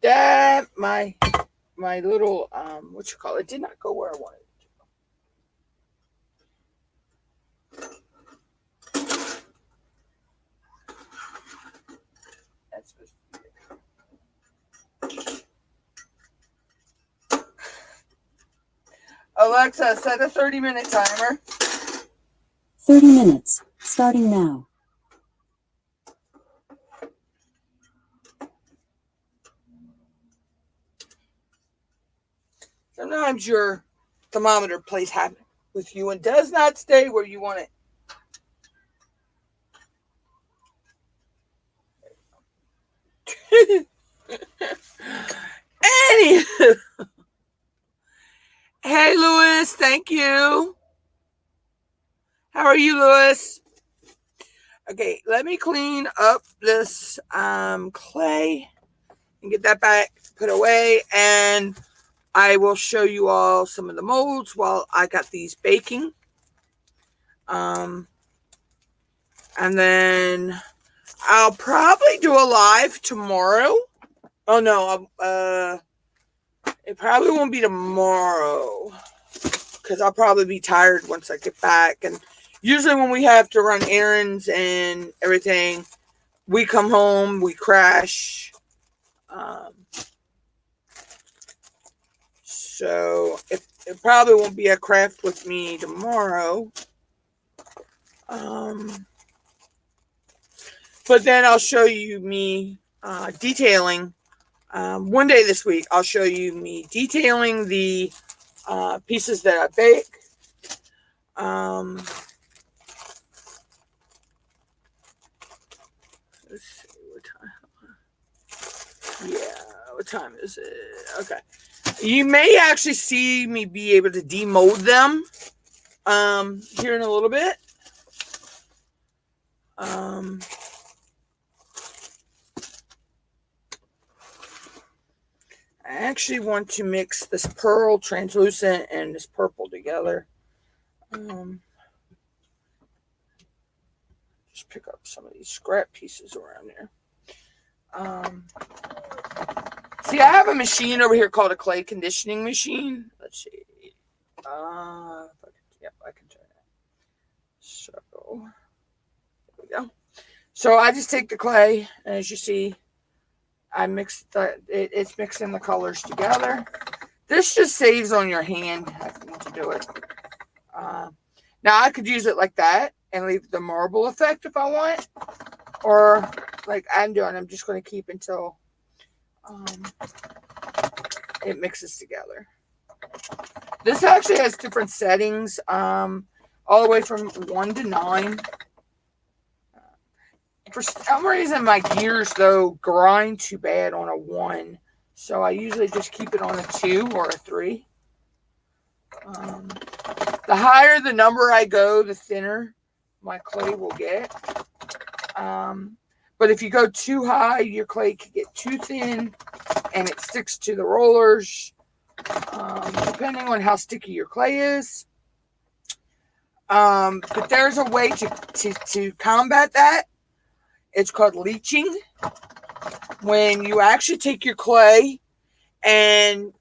That my little what you call it did not go where I wanted it. That's supposed to be it. Alexa, set a 30-minute timer. 30 minutes, starting now. Sometimes your thermometer plays havoc with you and does not stay where you want it. Anywho. Hey, Louis, thank you. How are you, Louis? Okay, let me clean up this clay and get that back put away, and I will show you all some of the molds while I got these baking. And then I'll probably do a live tomorrow. Oh no, it probably won't be tomorrow because I'll probably be tired once I get back. And usually when we have to run errands and everything, we come home, we crash. So it probably won't be a craft with me tomorrow. But then I'll show you me detailing. One day this week, I'll show you me detailing the pieces that I bake. Let's see what time. Yeah, what time is it? Okay. You may actually see me be able to demold them here in a little bit. I actually want to mix this pearl translucent and this purple together. Just pick up some of these scrap pieces around there. See, I have a machine over here called a clay conditioning machine. Let's see. Yep, I can turn that. So, there we go. So I just take the clay, and as you see, I mix it's mixing the colors together. This just saves on your hand having to do it. Now I could use it like that and leave the marble effect if I want, or like I'm doing, I'm just going to keep until it mixes together. This actually has different settings, all the way from 1 to 9. For some reason, my gears, though, grind too bad on a 1. So I usually just keep it on a 2 or a 3. The higher the number I go, the thinner my clay will get. But if you go too high, your clay can get too thin and it sticks to the rollers, depending on how sticky your clay is. But there's a way to combat that. It's called leaching. When you actually take your clay and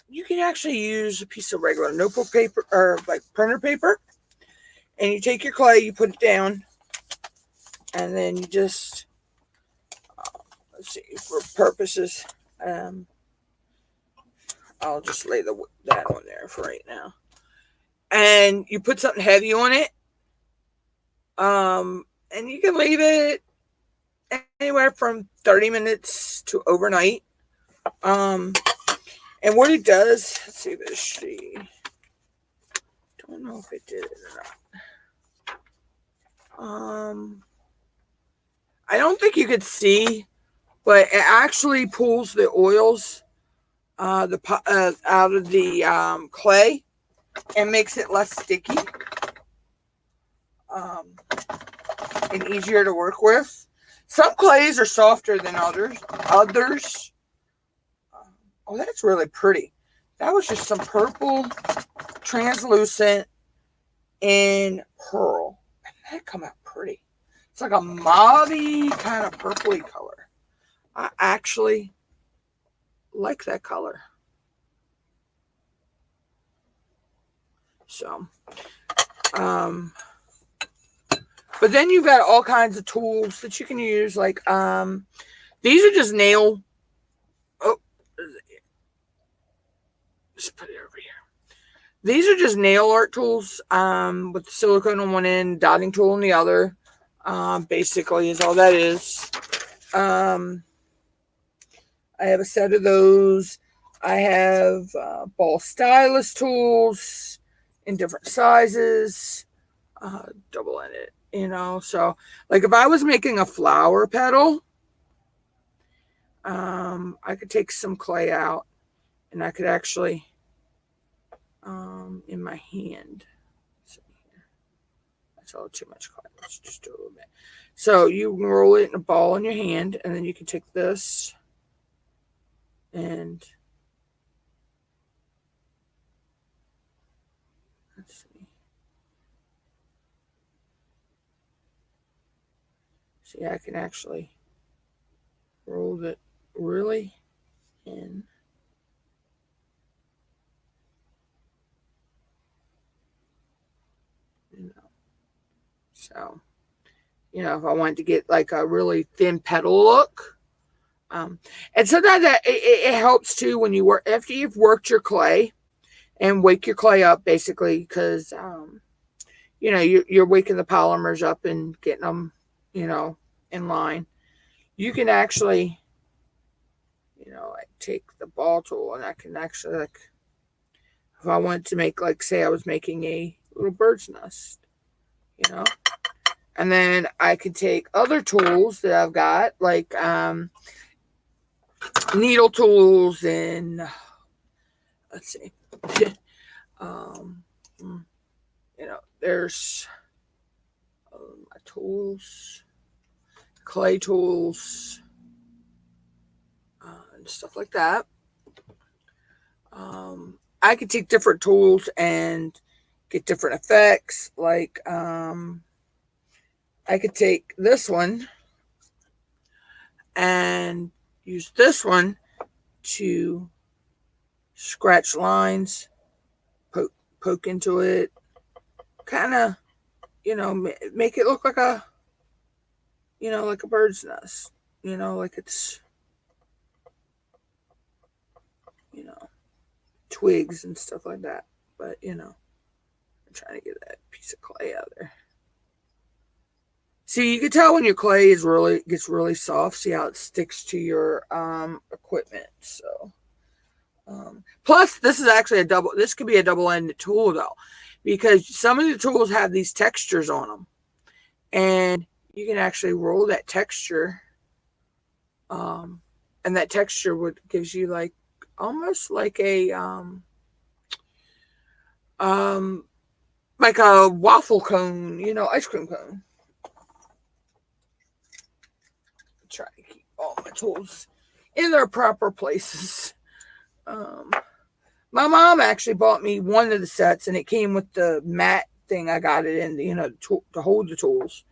you can actually use a piece of regular notebook paper or like printer paper, and you take your clay, you put it down, and then you just, let's see, for purposes, I'll just lay that on there for right now. And you put something heavy on it, and you can leave it anywhere from 30 minutes to overnight. And what it does, let's see this sheet. Don't know if it did it or not. I don't think you could see, but it actually pulls the oils out of the clay and makes it less sticky and easier to work with. Some clays are softer than others. Oh, that's really pretty. That was just some purple translucent in pearl. And that come out pretty. It's like a mauve-y kind of purpley color. I actually like that color. So, but then you've got all kinds of tools that you can use. Like, these are just nail. Oh, just put it over here. These are just nail art tools, with silicone on one end, dotting tool on the other. Basically is all that is. I have a set of those. I have ball stylus tools in different sizes, double-ended, So, like if I was making a flower petal, I could take some clay out, and I could actually, in my hand. That's all too much clay. Let's just do a little bit. So you roll it in a ball in your hand, and then you can take this and let's see. See, I can actually roll it really in. So, if I wanted to get like a really thin petal look. And sometimes it helps too when you work, after you've worked your clay and wake your clay up basically, because, you're waking the polymers up and getting them, in line. You can actually, like take the ball tool and I can actually, like, if I wanted to make, like, say I was making a little bird's nest, and then I could take other tools that I've got, like needle tools and let's see, there's my tools, clay tools, and stuff like that. I could take different tools and get different effects. Like, I could take this one and use this one to scratch lines, poke into it, kind of, make it look like a, like a bird's nest, like it's, twigs and stuff like that. But, I'm trying to get that piece of clay out there. See, you can tell when your clay gets really soft. See how it sticks to your equipment. So, plus this is actually this could be a double-ended tool though, because some of the tools have these textures on them, and you can actually roll that texture, and and that texture would gives you like almost like a like a waffle cone, ice cream cone. Try to keep all my tools in their proper places. Um, my mom actually bought me one of the sets, and it came with the mat thing. I got it in, to hold the tools.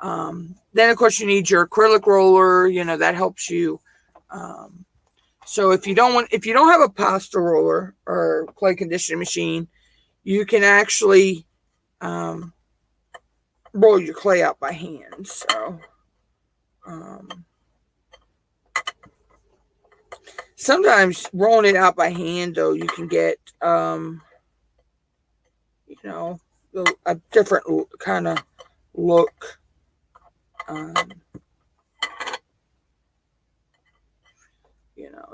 Then of course you need your acrylic roller. That helps you. So if you don't have a pasta roller or clay conditioning machine, you can actually roll your clay out by hand. So sometimes rolling it out by hand, though, you can get a different kind of look.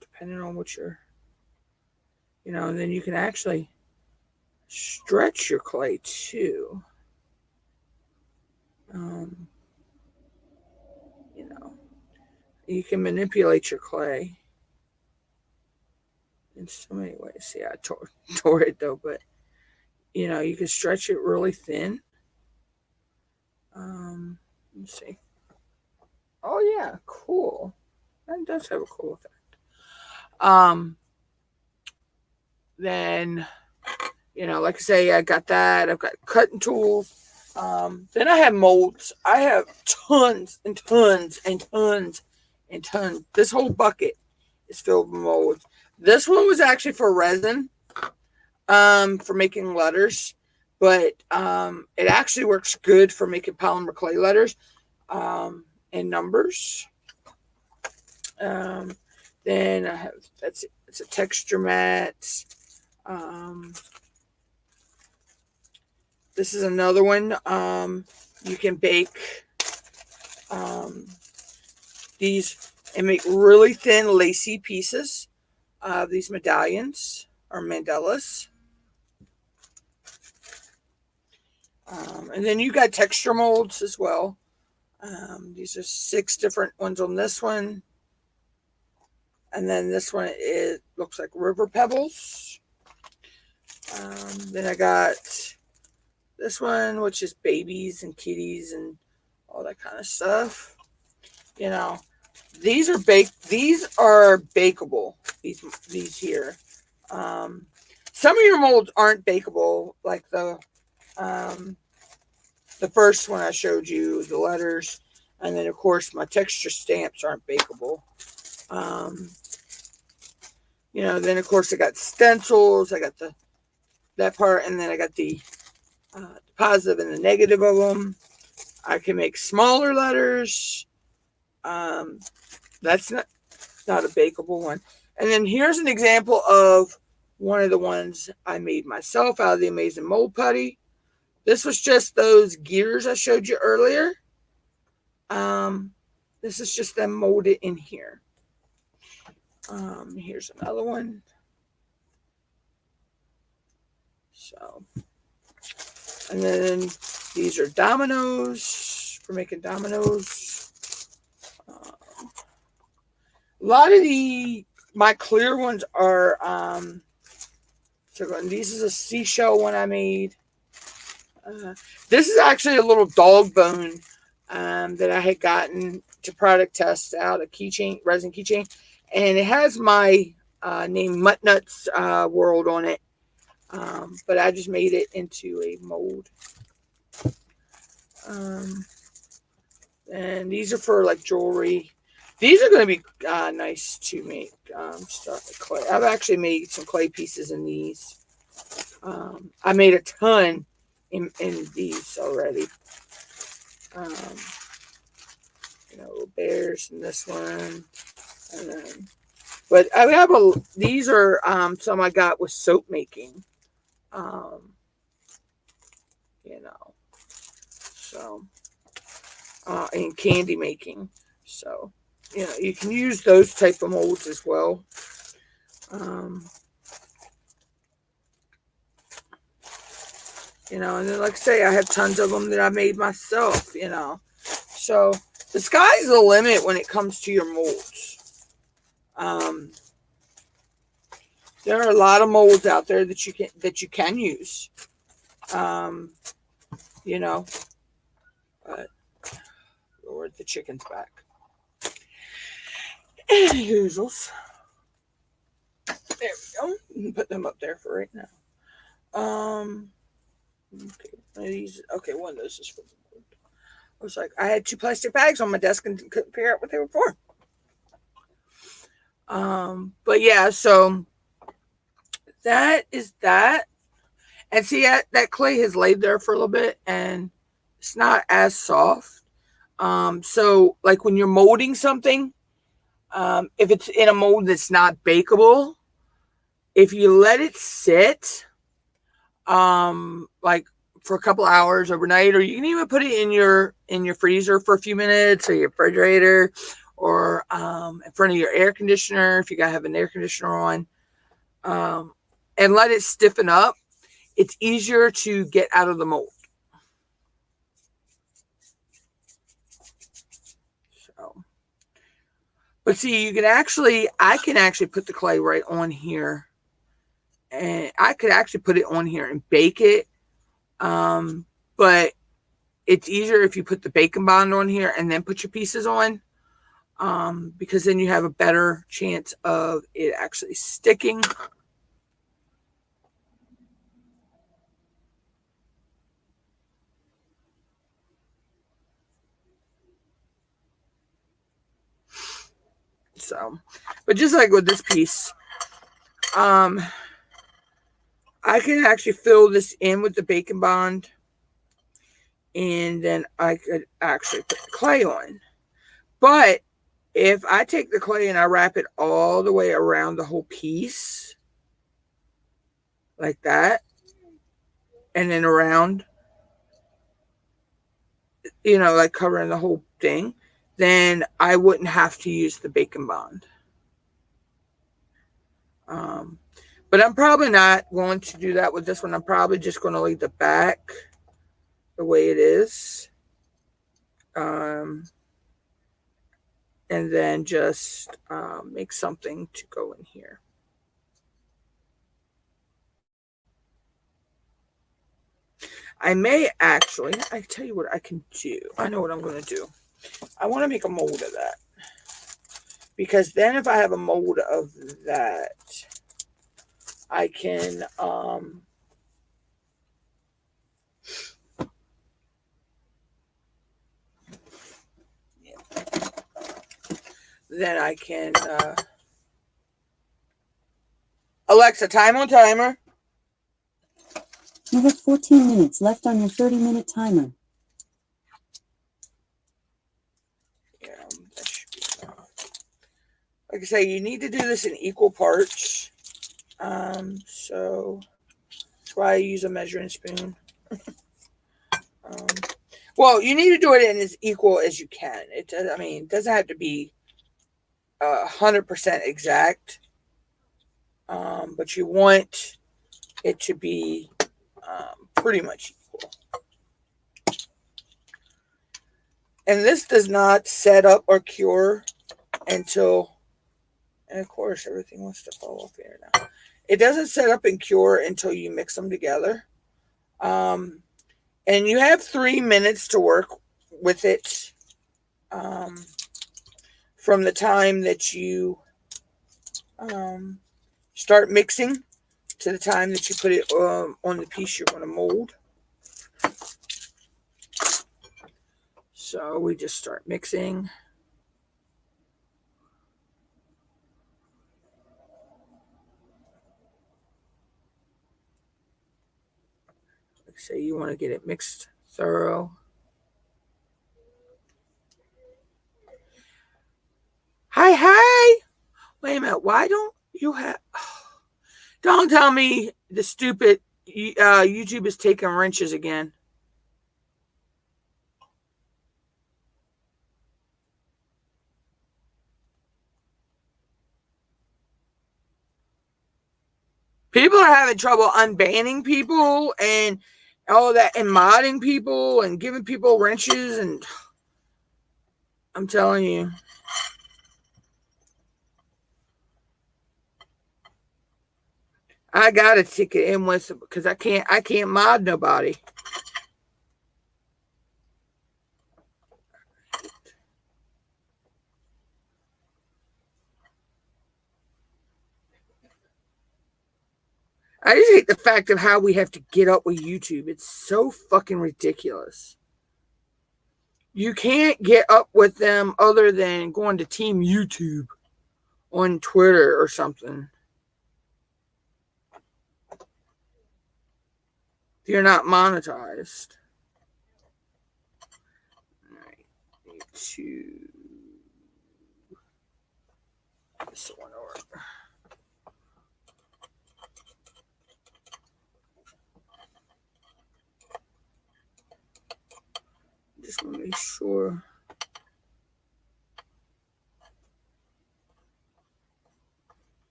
Depending on what and then you can actually stretch your clay too. You can manipulate your clay in so many ways. See, I tore it though, but you can stretch it really thin. Let's see. Oh yeah, cool. That does have a cool effect. Then like I say, I got that. I've got cutting tools. Then I have molds. I have tons and tons and tons and tons. This whole bucket is filled with molds. This one was actually for resin, for making letters, but it actually works good for making polymer clay letters, and numbers. Then I have it's a texture mat. This is another one. You can bake these and make really thin, lacy pieces of these medallions or mandalas. And then you got texture molds as well. These are 6 different ones on this one. And then this one, it looks like river pebbles. Then I got this one, which is babies and kitties and all that kind of stuff. These are bakeable. These here. Some of your molds aren't bakeable, like the first one I showed you, the letters, and then of course my texture stamps aren't bakeable. Then of course I got stencils. I got that part, and then I got the positive and the negative of them. I can make smaller letters. That's not a bakeable one. And then here's an example of one of the ones I made myself out of the Amazing Mold Putty. This was just those gears I showed you earlier. This is just them molded in here. Here's another one. So, and then these are dominoes for making dominoes. A lot of my clear ones are this is a seashell one I made. This is actually a little dog bone that I had gotten to product test out, a keychain, resin keychain, and it has my name MUTTNUTT'S world on it, but I just made it into a mold. And these are for like jewelry. These are going to be nice to make. Start with clay. I've actually made some clay pieces in these. I made a ton in these already. Bears in this one, and then, but I have these are some I got with soap making. So and candy making. So you can use those type of molds as well. And then like I say, I have tons of them that I made myself, So the sky's the limit when it comes to your molds. There are a lot of molds out there that you can use. You know, but Lord, the chicken's back. Hoozles. There we go. Put them up there for right now. Okay, okay, one of those is for the mold. I was like, I had 2 plastic bags on my desk and couldn't figure out what they were for. But yeah, so that is that. And see, that clay has laid there for a little bit and it's not as soft. So like when you're molding something, if it's in a mold that's not bakeable, if you let it sit, like for a couple hours overnight, or you can even put it in your freezer for a few minutes, or your refrigerator, or in front of your air conditioner if you gotta have an air conditioner on, and let it stiffen up. It's easier to get out of the mold. So, but see, I can actually put the clay right on here, and I could actually put it on here and bake it. But it's easier if you put the baking bond on here and then put your pieces on, because then you have a better chance of it actually sticking. So, but just like with this piece, I can actually fill this in with the baking bond, and then I could actually put the clay on. But if I take the clay and I wrap it all the way around the whole piece, like that, and then around, like covering the whole thing, then I wouldn't have to use the baking bond. But I'm probably not going to do that with this one. I'm probably just going to leave the back the way it is. And then just make something to go in here. I may actually, I tell you what I can do. I know what I'm going to do. I want to make a mold of that. Because then if I have a mold of that, I can then I can Alexa, time on timer. You have 14 minutes left on your 30-minute timer. Yeah, that should be enough. Like I say, you need to do this in equal parts. So that's why I use a measuring spoon. Well, you need to do it in as equal as you can. It doesn't have to be 100% exact, but you want it to be pretty much equal. And this does not set up or cure until, and of course everything wants to fall off here now. It doesn't set up and cure until you mix them together. And you have 3 minutes to work with it from the time that you start mixing to the time that you put it on the piece you're going to mold. So we just start mixing. Like say you want to get it mixed thorough. Hi. Wait a minute. Why don't you have... Don't tell me the stupid YouTube is taking wrenches again. People are having trouble unbanning people and all that, and modding people and giving people wrenches, and I'm telling you. I got a ticket in with because I can't mod nobody. I just hate the fact of how we have to get up with YouTube. It's so fucking ridiculous. You can't get up with them other than going to Team YouTube on Twitter or something. You're not monetized. I need to this one over. Just want to make sure.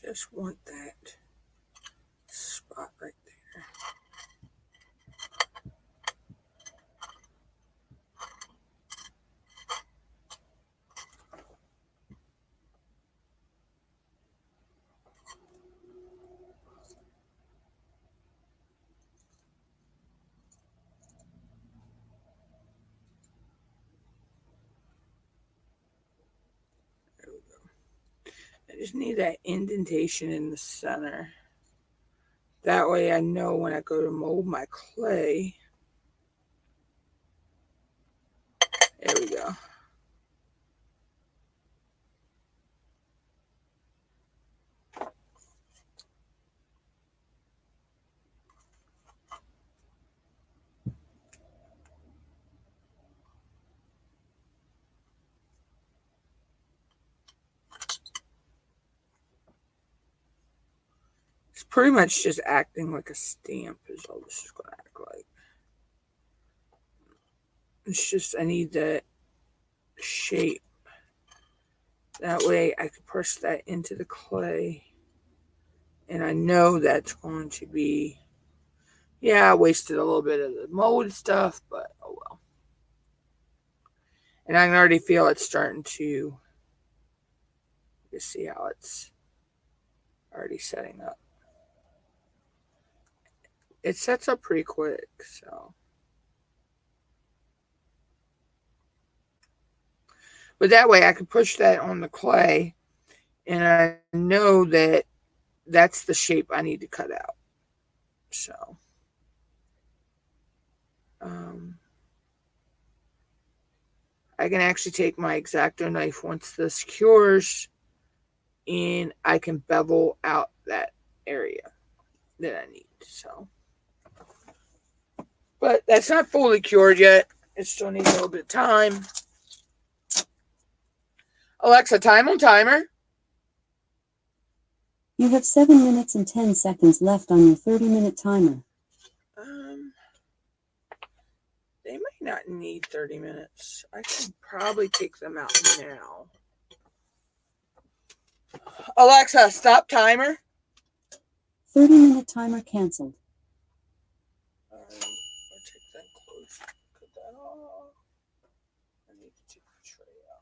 Just want that spot right there. There we go. I just need that indentation in the center. That way I know when I go to mold my clay. There we go. It's pretty much just acting like a stamp is all this is going to act like. It's just I need that shape. That way I can press that into the clay. And I know that's going to be, yeah, I wasted a little bit of the mold stuff, but oh well. And I can already feel it starting to, you see how it's already setting up. It sets up pretty quick, so. But that way I can push that on the clay and I know that that's the shape I need to cut out. So, I can actually take my X-Acto knife once this cures and I can bevel out that area that I need. So, but that's not fully cured yet. It still needs a little bit of time. Alexa, time on timer. You have 7 minutes and 10 seconds left on your 30-minute timer. not need 30 minutes. I can probably take them out now. Alexa, stop timer. 30-minute timer canceled. All right, I'll take that close. Cut that off. I need to take the tray out.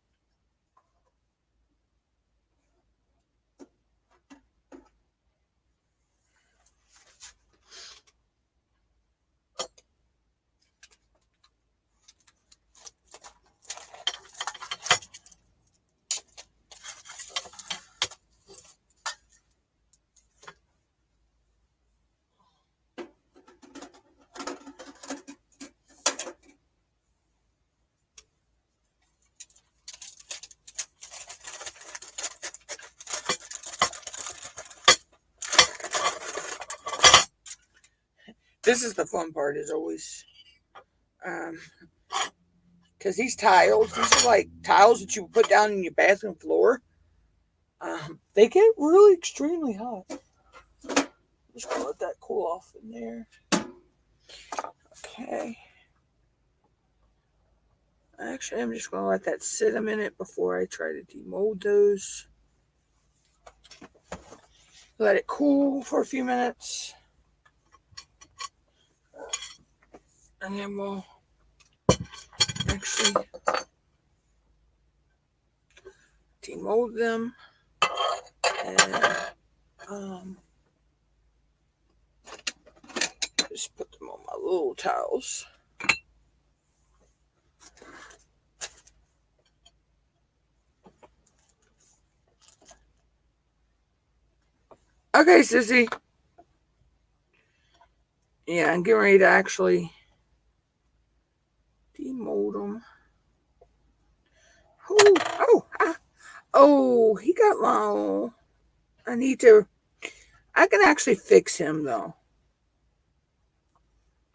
This is the fun part, is always, because these are like tiles that you put down in your bathroom floor. They get really extremely hot. Just gonna let that cool off in there. Okay. Actually, I'm just gonna let that sit a minute before I try to demold those. Let it cool for a few minutes. And then we'll actually demold them. And just put them on my little towels. Okay, Sissy. Yeah, I'm getting ready to actually demold them. Oh, he got low. I can actually fix him though.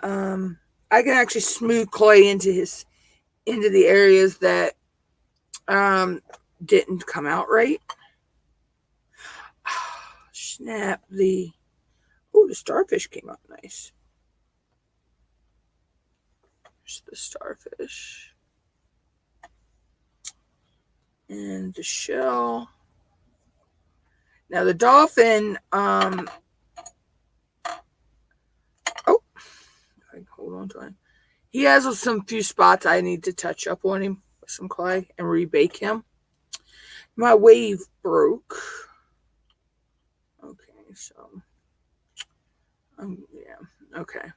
I can actually smooth clay into the areas that didn't come out right. Snap the starfish came out nice. There's the starfish. And the shell. Now the dolphin, hold on to him. He has some few spots I need to touch up on him with some clay and rebake him. My wave broke. Okay, so yeah, okay.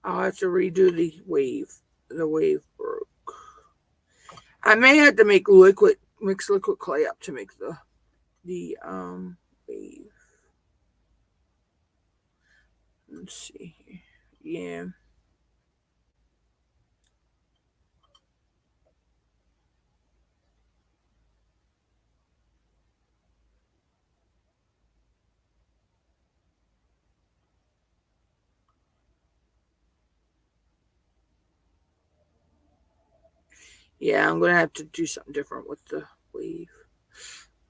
I'll have to redo the wave. The wave broke. I may have to mix liquid clay up to make the wave. Let's see here. Yeah. Yeah, I'm going to have to do something different with the wave.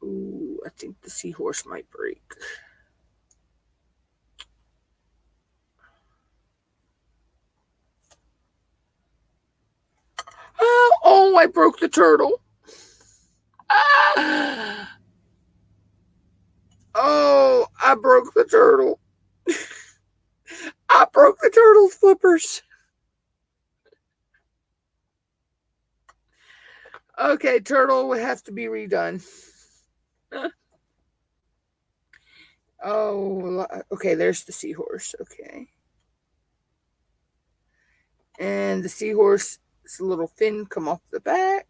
Ooh, I think the seahorse might break. Oh, I broke the turtle. Ah! Oh, I broke the turtle. I broke the turtle's flippers. Okay, turtle would have to be redone. Oh, okay, there's the seahorse. Okay. And the seahorse's little fin come off the back.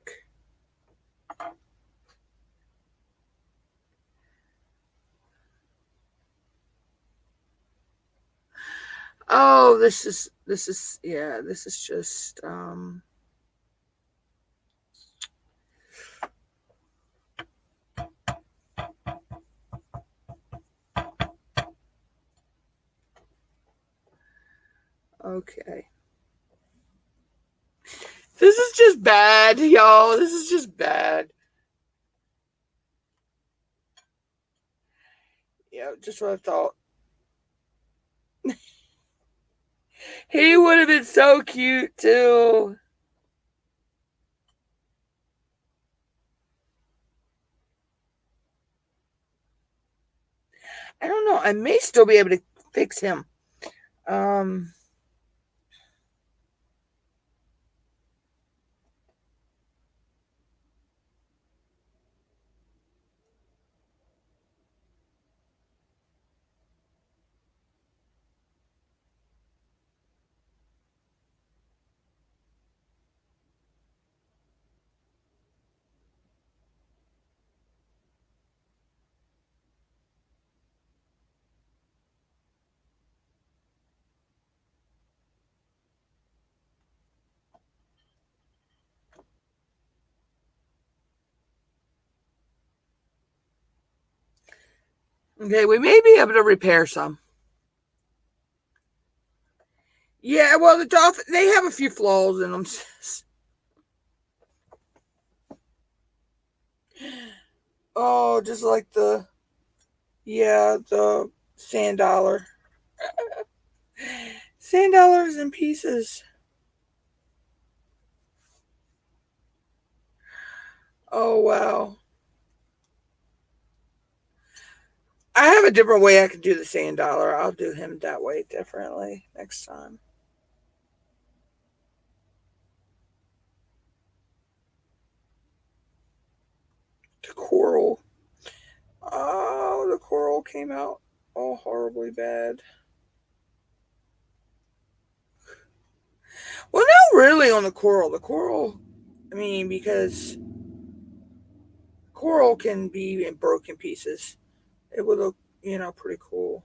Oh, this is just okay. This is just bad, y'all. This is just bad. Yeah, just what I thought. He would have been so cute too. I don't know. I may still be able to fix him. Um, okay, we may be able to repair some. Yeah, well, the dolphin, they have a few flaws in them. Oh, just like the sand dollar. Sand dollars in pieces. Oh, wow. I have a different way I could do the sand dollar. I'll do him that way differently next time. The coral. Oh, the coral came out all horribly bad. Well, not really on the coral. The coral, I mean, because coral can be in broken pieces. It would look, pretty cool.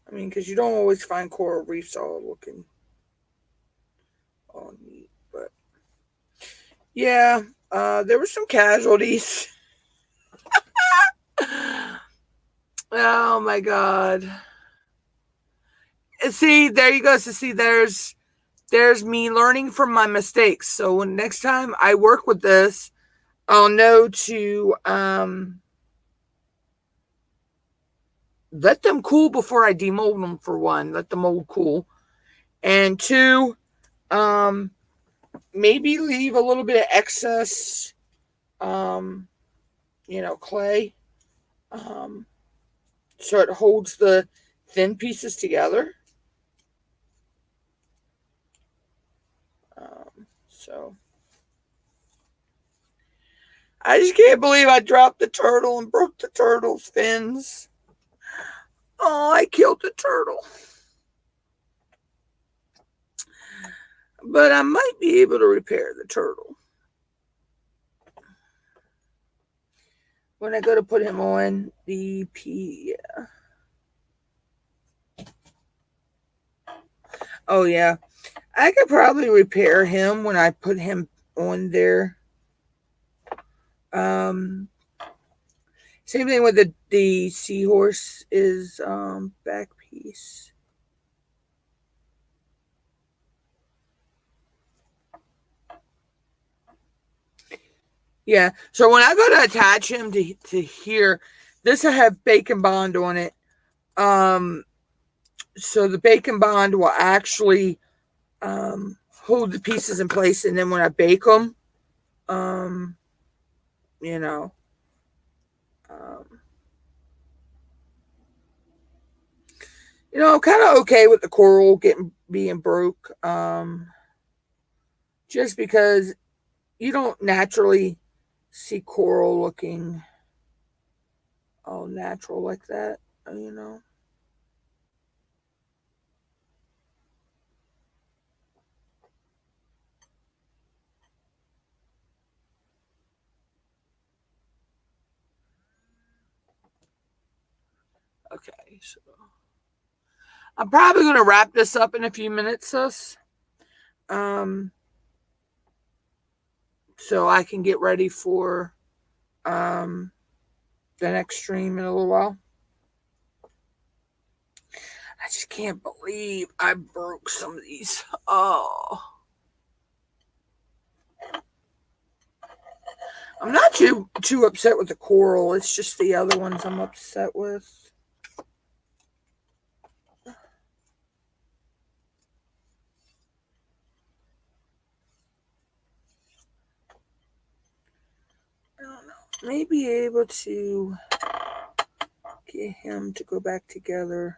I mean, because you don't always find coral reefs all looking all neat. But yeah, there were some casualties. Oh my god. See, there you go. So see, there's me learning from my mistakes. So when next time I work with this, I'll know to let them cool before I demold them. For one, let the mold cool, and two, um, maybe leave a little bit of excess, um, clay, um, so it holds the thin pieces together. So I just can't believe I dropped the turtle and broke the turtle's fins. Oh, I killed the turtle. But I might be able to repair the turtle. When I go to put him on the P. Yeah. Oh, yeah. I could probably repair him when I put him on there. Um, Same thing with the seahorse is back piece. Yeah. So when I go to attach him to here, this will have bacon bond on it. So the bacon bond will actually hold the pieces in place, and then when I bake them, um, you know, um, I'm kind of okay with the coral being broke, just because you don't naturally see coral looking all natural like that, you know. Okay, so I'm probably going to wrap this up in a few minutes, sis. Um, so I can get ready for um the next stream in a little while. I just can't believe I broke some of these. Oh, I'm not too upset with the coral. It's just the other ones I'm upset with. may be able to get him to go back together.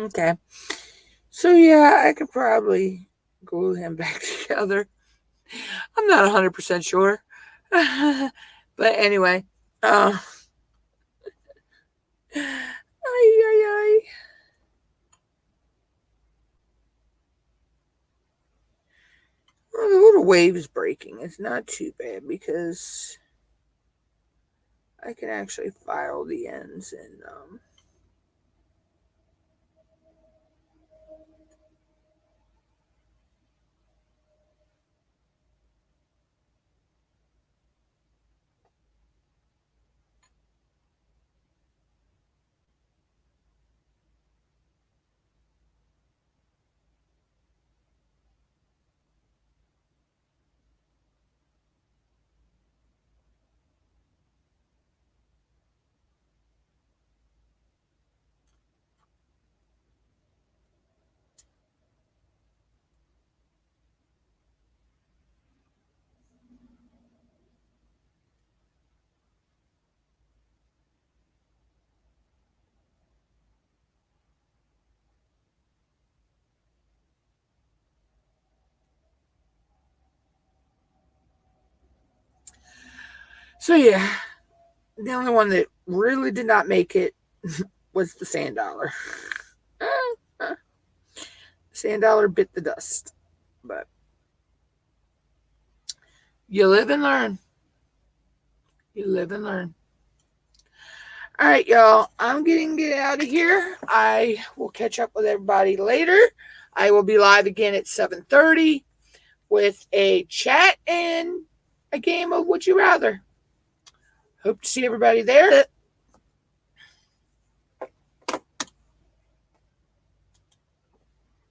Okay. So yeah, I could probably glue him back together. I'm not 100% sure. But anyway, ay, ay, ay. Well, the little wave's breaking. It's not too bad because I can actually file the ends and so yeah, the only one that really did not make it was the sand dollar. Sand dollar bit the dust, but you live and learn. You live and learn. All right, y'all. I'm getting get out of here. I will catch up with everybody later. I will be live again at 7:30 with a chat and a game of Would You Rather. Hope to see everybody there.